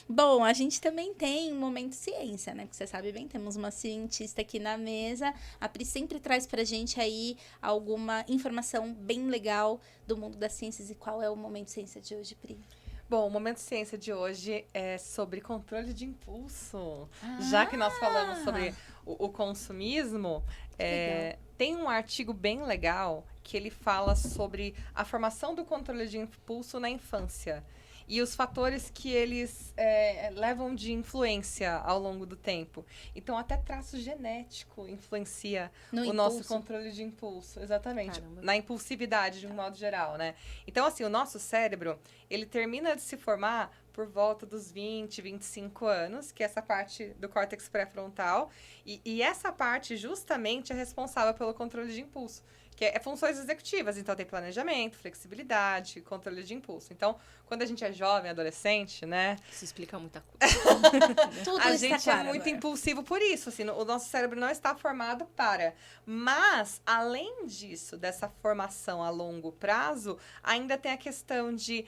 Bom, a gente também tem um momento ciência, né? Porque você sabe bem, temos uma cientista aqui na mesa. A Pri sempre traz pra gente aí alguma informação bem legal do mundo das ciências. E qual é o momento ciência de hoje, Pri? Bom, o Momento Ciência de hoje é sobre controle de impulso. Já que nós falamos sobre o consumismo, tem um artigo bem legal que ele fala sobre a formação do controle de impulso na infância e os fatores que eles levam de influência ao longo do tempo. Então, até traço genético influencia o nosso controle de impulso. Exatamente. Caramba. Na impulsividade, de um modo geral, né? Então, assim, o nosso cérebro, ele termina de se formar por volta dos 20, 25 anos, que é essa parte do córtex pré-frontal. E essa parte, justamente, é responsável pelo controle de impulso, que é funções executivas. Então, tem planejamento, flexibilidade, controle de impulso. Então, quando a gente é jovem, adolescente, né? Isso explica muita coisa. Tudo A está gente claro é muito agora. impulsivo por isso, assim, o nosso cérebro não está formado para. Mas, além disso, dessa formação a longo prazo, ainda tem a questão de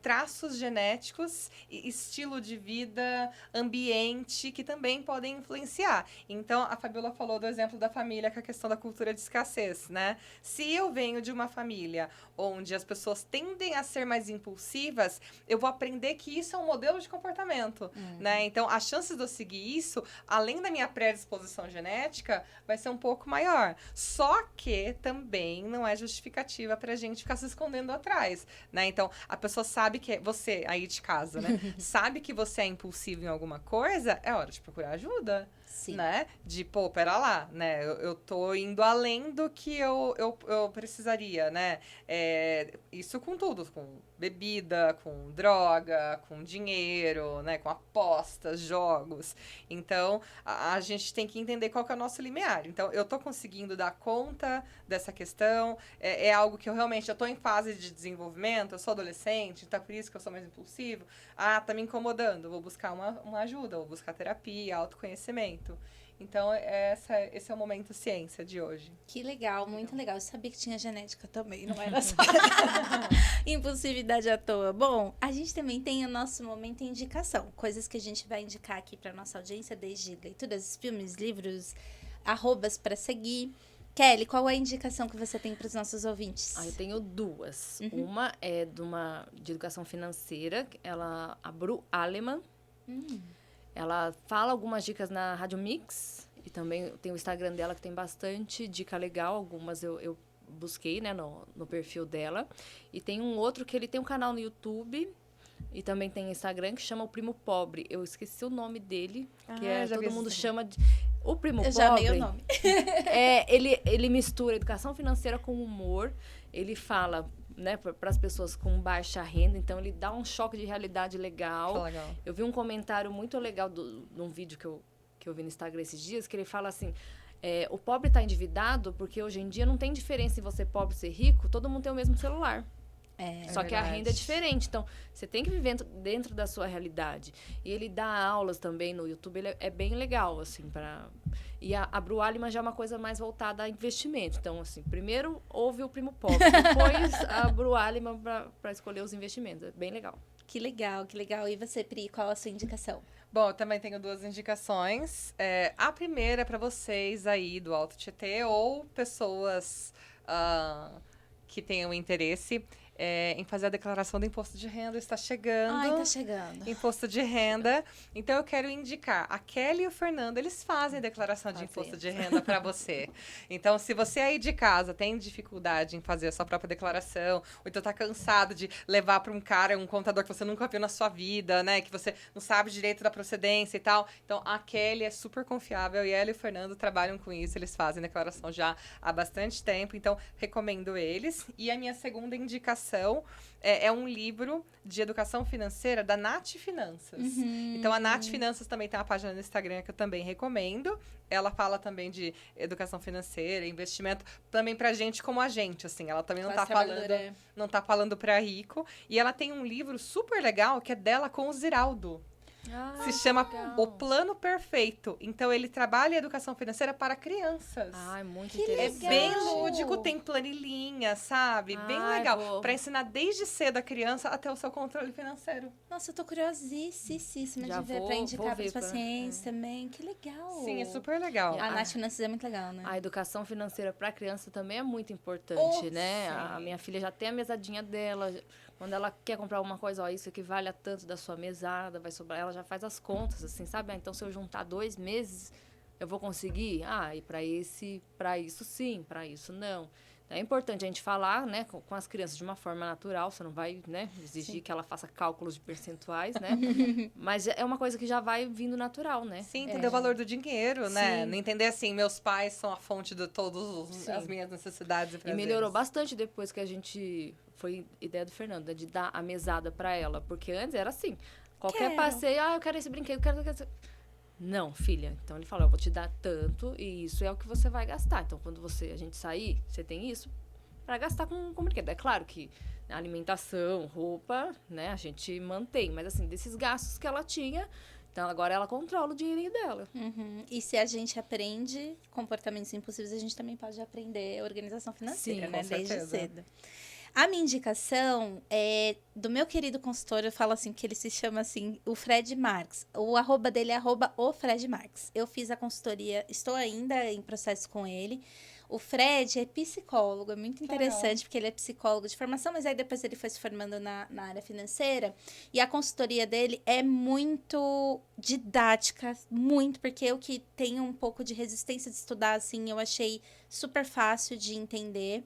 traços genéticos, estilo de vida, ambiente, que também podem influenciar. Então, a Fabiola falou do exemplo da família, com a questão da cultura de escassez, né? Se eu venho de uma família onde as pessoas tendem a ser mais impulsivas, eu vou aprender que isso é um modelo de comportamento, né? Então, as chances de eu seguir isso, além da minha predisposição genética, vai ser um pouco maior. Só que também não é justificativa pra gente ficar se escondendo atrás, né? Então, a pessoa sabe que você, aí de casa, né? Sabe que você é impulsivo em alguma coisa, é hora de procurar ajuda. Sim. Né? De, pô, pera lá, né? Eu tô indo além do que eu precisaria, né? Isso com tudo, com bebida, com droga, com dinheiro, né? Com apostas, jogos. Então, a gente tem que entender qual que é o nosso limiar. Então, eu tô conseguindo dar conta dessa questão, é algo que eu realmente, eu tô em fase de desenvolvimento, eu sou adolescente, então por isso que eu sou mais impulsivo. Ah, tá me incomodando, vou buscar uma ajuda, vou buscar terapia, autoconhecimento. Então, esse é o Momento Ciência de hoje. Que legal, muito legal. Eu sabia que tinha genética também, não era só impulsividade à toa. Bom, a gente também tem o nosso Momento Indicação. Coisas que a gente vai indicar aqui para nossa audiência, desde leituras, filmes, livros, arrobas para seguir. Kelly, qual é a indicação que você tem para os nossos ouvintes? Eu tenho duas. Uma é de educação financeira, a Bru Aleman. Ela fala algumas dicas na Rádio Mix e também tem o Instagram dela que tem bastante dica legal. Algumas eu busquei, né, no perfil dela. E tem um outro que ele tem um canal no YouTube e também tem Instagram que chama O Primo Pobre. Eu esqueci o nome dele, que todo mundo chama de... O Primo Pobre... Eu já amei o nome. Ele mistura educação financeira com humor. Ele fala... né, para as pessoas com baixa renda, então ele dá um choque de realidade legal. Legal. Eu vi um comentário muito legal de um vídeo que eu vi no Instagram esses dias, que ele fala assim, o pobre está endividado porque hoje em dia não tem diferença em você pobre ser rico, todo mundo tem o mesmo celular. Só que a renda é diferente, então você tem que viver dentro da sua realidade. E ele dá aulas também no YouTube, ele é bem legal, assim, E a Bru Aleman já é uma coisa mais voltada a investimento. Então, assim, primeiro ouve o Primo Pobre, depois a Bru Aleman para escolher os investimentos. É bem legal. Que legal, que legal. E você, Pri, qual a sua indicação? Bom, eu também tenho duas indicações. A primeira é para vocês aí do Alto Tietê ou pessoas que tenham interesse em fazer a declaração do imposto de renda. Está chegando. Ai, tá chegando. Imposto de renda. Então, eu quero indicar. A Kelly e o Fernando, eles fazem a declaração de imposto de renda para você. Então, se você aí de casa tem dificuldade em fazer a sua própria declaração, ou então tá cansado de levar para um contador que você nunca viu na sua vida, né? Que você não sabe direito da procedência e tal. Então, a Kelly é super confiável e ela e o Fernando trabalham com isso. Eles fazem declaração já há bastante tempo. Então, recomendo eles. E a minha segunda indicação é um livro de educação financeira da Nath Finanças. Então, a Nath Finanças também tem uma página no Instagram que eu também recomendo. Ela fala também de educação financeira, investimento, também pra gente como a gente, assim. Ela também não tá falando pra rico. E ela tem um livro super legal que é dela com o Ziraldo. Se chama legal. O Plano Perfeito. Então, ele trabalha a educação financeira para crianças. É muito Que interessante. É bem lúdico, tem planilhinha, sabe? Bem legal. Para ensinar desde cedo a criança até o seu controle financeiro. Nossa, eu tô curiosíssima de ver, pra indicar pros pacientes também. Que legal. Sim, é super legal. A Nath Finanças é muito legal, né? A educação financeira para criança também é muito importante, né? Sim. A minha filha já tem a mesadinha dela. Quando ela quer comprar alguma coisa, isso equivale a tanto da sua mesada, vai sobrar. Ela já faz as contas, assim, sabe? Então, se eu juntar 2 meses, eu vou conseguir? E para isso sim, para isso não. É importante a gente falar, né, com as crianças de uma forma natural. Você não vai, né, exigir que ela faça cálculos de percentuais, né? Mas é uma coisa que já vai vindo natural, né? Sim, entender o valor do dinheiro, né? Sim. Não entender assim, meus pais são a fonte de todas as minhas necessidades e prazeres. E melhorou bastante depois que a gente... Foi ideia do Fernando, né, de dar a mesada para ela. Porque antes era assim, qualquer passeio, eu quero esse brinquedo, Não, filha. Então, ele falou, eu vou te dar tanto e isso é o que você vai gastar. Então, quando a gente sair, você tem isso para gastar com brinquedo. É claro que alimentação, roupa, né, a gente mantém. Mas, assim, desses gastos que ela tinha... Então, agora ela controla o dinheirinho dela. E se a gente aprende comportamentos impulsivos, a gente também pode aprender organização financeira, Sim, né? com Desde certeza. cedo. A minha indicação é do meu querido consultor, eu falo assim, que ele se chama assim, o Fred Marques. O arroba dele é @o Fred Marques. Eu fiz a consultoria, estou ainda em processo com ele. O Fred é psicólogo, é muito interessante, porque ele é psicólogo de formação, mas aí depois ele foi se formando na área financeira. E a consultoria dele é muito didática, muito, porque eu que tenho um pouco de resistência de estudar, assim, eu achei super fácil de entender.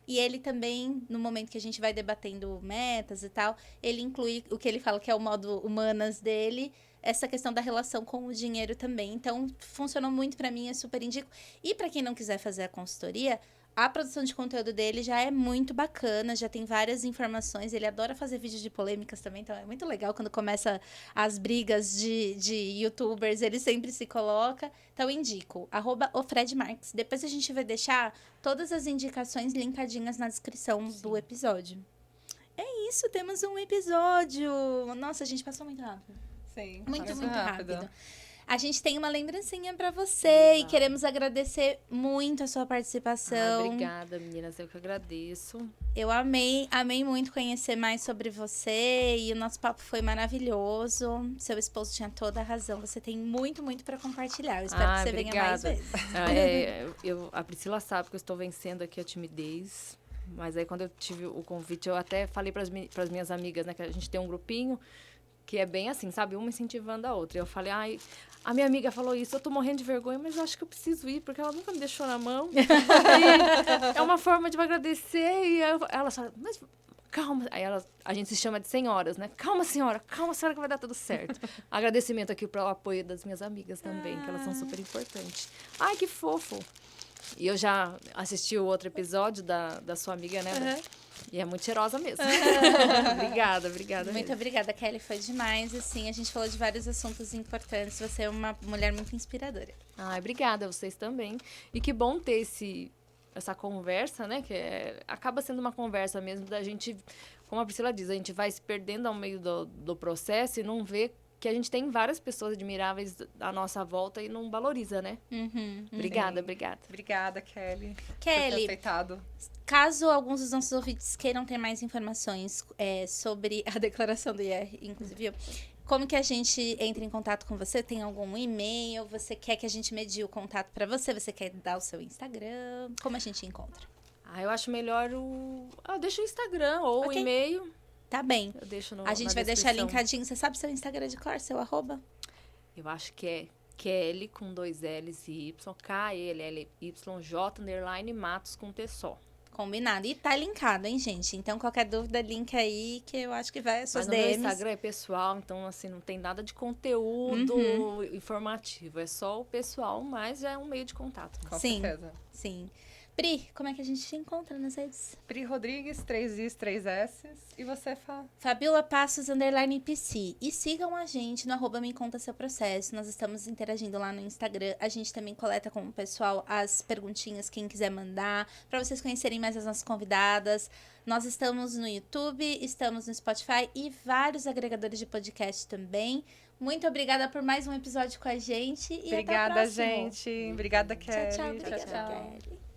E ele também, no momento que a gente vai debatendo metas e tal, ele inclui o que ele fala que é o modo humanas dele, essa questão da relação com o dinheiro também. Então, funcionou muito pra mim, eu super indico. E pra quem não quiser fazer a consultoria, a produção de conteúdo dele já é muito bacana, já tem várias informações. Ele adora fazer vídeos de polêmicas também, então é muito legal quando começa as brigas de youtubers, ele sempre se coloca. Então, indico, @o Fred Marques. Depois a gente vai deixar todas as indicações linkadinhas na descrição do episódio. É isso, temos um episódio. Nossa, a gente passou muito rápido. Sim, Muito, passa muito rápido. rápido. A gente tem uma lembrancinha pra você e queremos agradecer muito a sua participação. Obrigada, meninas. Eu que agradeço. Eu amei muito conhecer mais sobre você e o nosso papo foi maravilhoso. Seu esposo tinha toda a razão. Você tem muito, muito pra compartilhar. Eu espero que você venha mais vezes. A Priscila sabe que eu estou vencendo aqui a timidez. Mas aí, quando eu tive o convite, eu até falei para as minhas amigas, né? Que a gente tem um grupinho que é bem assim, sabe? Uma incentivando a outra. E eu falei, a minha amiga falou isso, eu tô morrendo de vergonha, mas eu acho que eu preciso ir, porque ela nunca me deixou na mão. E é uma forma de me agradecer. E ela fala, mas calma. Aí a gente se chama de senhoras, né? Calma, senhora que vai dar tudo certo. Agradecimento aqui para o apoio das minhas amigas também, que elas são super importantes. Ai, que fofo. E eu já assisti o outro episódio da sua amiga, né? E é muito cheirosa mesmo. Obrigada. Muito obrigada, Kelly. Foi demais. Assim, a gente falou de vários assuntos importantes. Você é uma mulher muito inspiradora. Obrigada, vocês também. E que bom ter essa conversa, né? Que acaba sendo uma conversa mesmo da gente, como a Priscila diz, a gente vai se perdendo ao meio do processo e não vê que a gente tem várias pessoas admiráveis à nossa volta e não valoriza, né? Obrigada. Obrigada, Kelly. Por Kelly, ter aceitado. Caso alguns dos nossos ouvintes queiram ter mais informações sobre a declaração do IR, inclusive, como que a gente entra em contato com você? Tem algum e-mail? Você quer que a gente medie o contato para você? Você quer dar o seu Instagram? Como a gente encontra? Eu acho melhor eu deixo o Instagram ou o e-mail. Tá bem. Eu deixo a gente vai deixar linkadinho. Você sabe seu Instagram de cor, seu @? Eu acho que é Kelly com 2 L's e Y, KELLYJ Matos com T só. Combinado. E tá linkado, hein, gente? Então, qualquer dúvida, link aí, que eu acho que vai às suas DMs. Mas o meu Instagram é pessoal, então, assim, não tem nada de conteúdo informativo. É só o pessoal, mas é um meio de contato. Com certeza. Sim. Pri, como é que a gente te encontra nas redes? Pri Rodrigues, 3 Is, 3 S's. E você, Fá? Fabiola Passos, _PC. E sigam a gente no @me conta seu processo. Nós estamos interagindo lá no Instagram. A gente também coleta com o pessoal as perguntinhas, quem quiser mandar, para vocês conhecerem mais as nossas convidadas. Nós estamos no YouTube, estamos no Spotify e vários agregadores de podcast também. Muito obrigada por mais um episódio com a gente. E obrigada, até o próximo. gente. Obrigada, Kelly. Tchau. Obrigada, Kelly.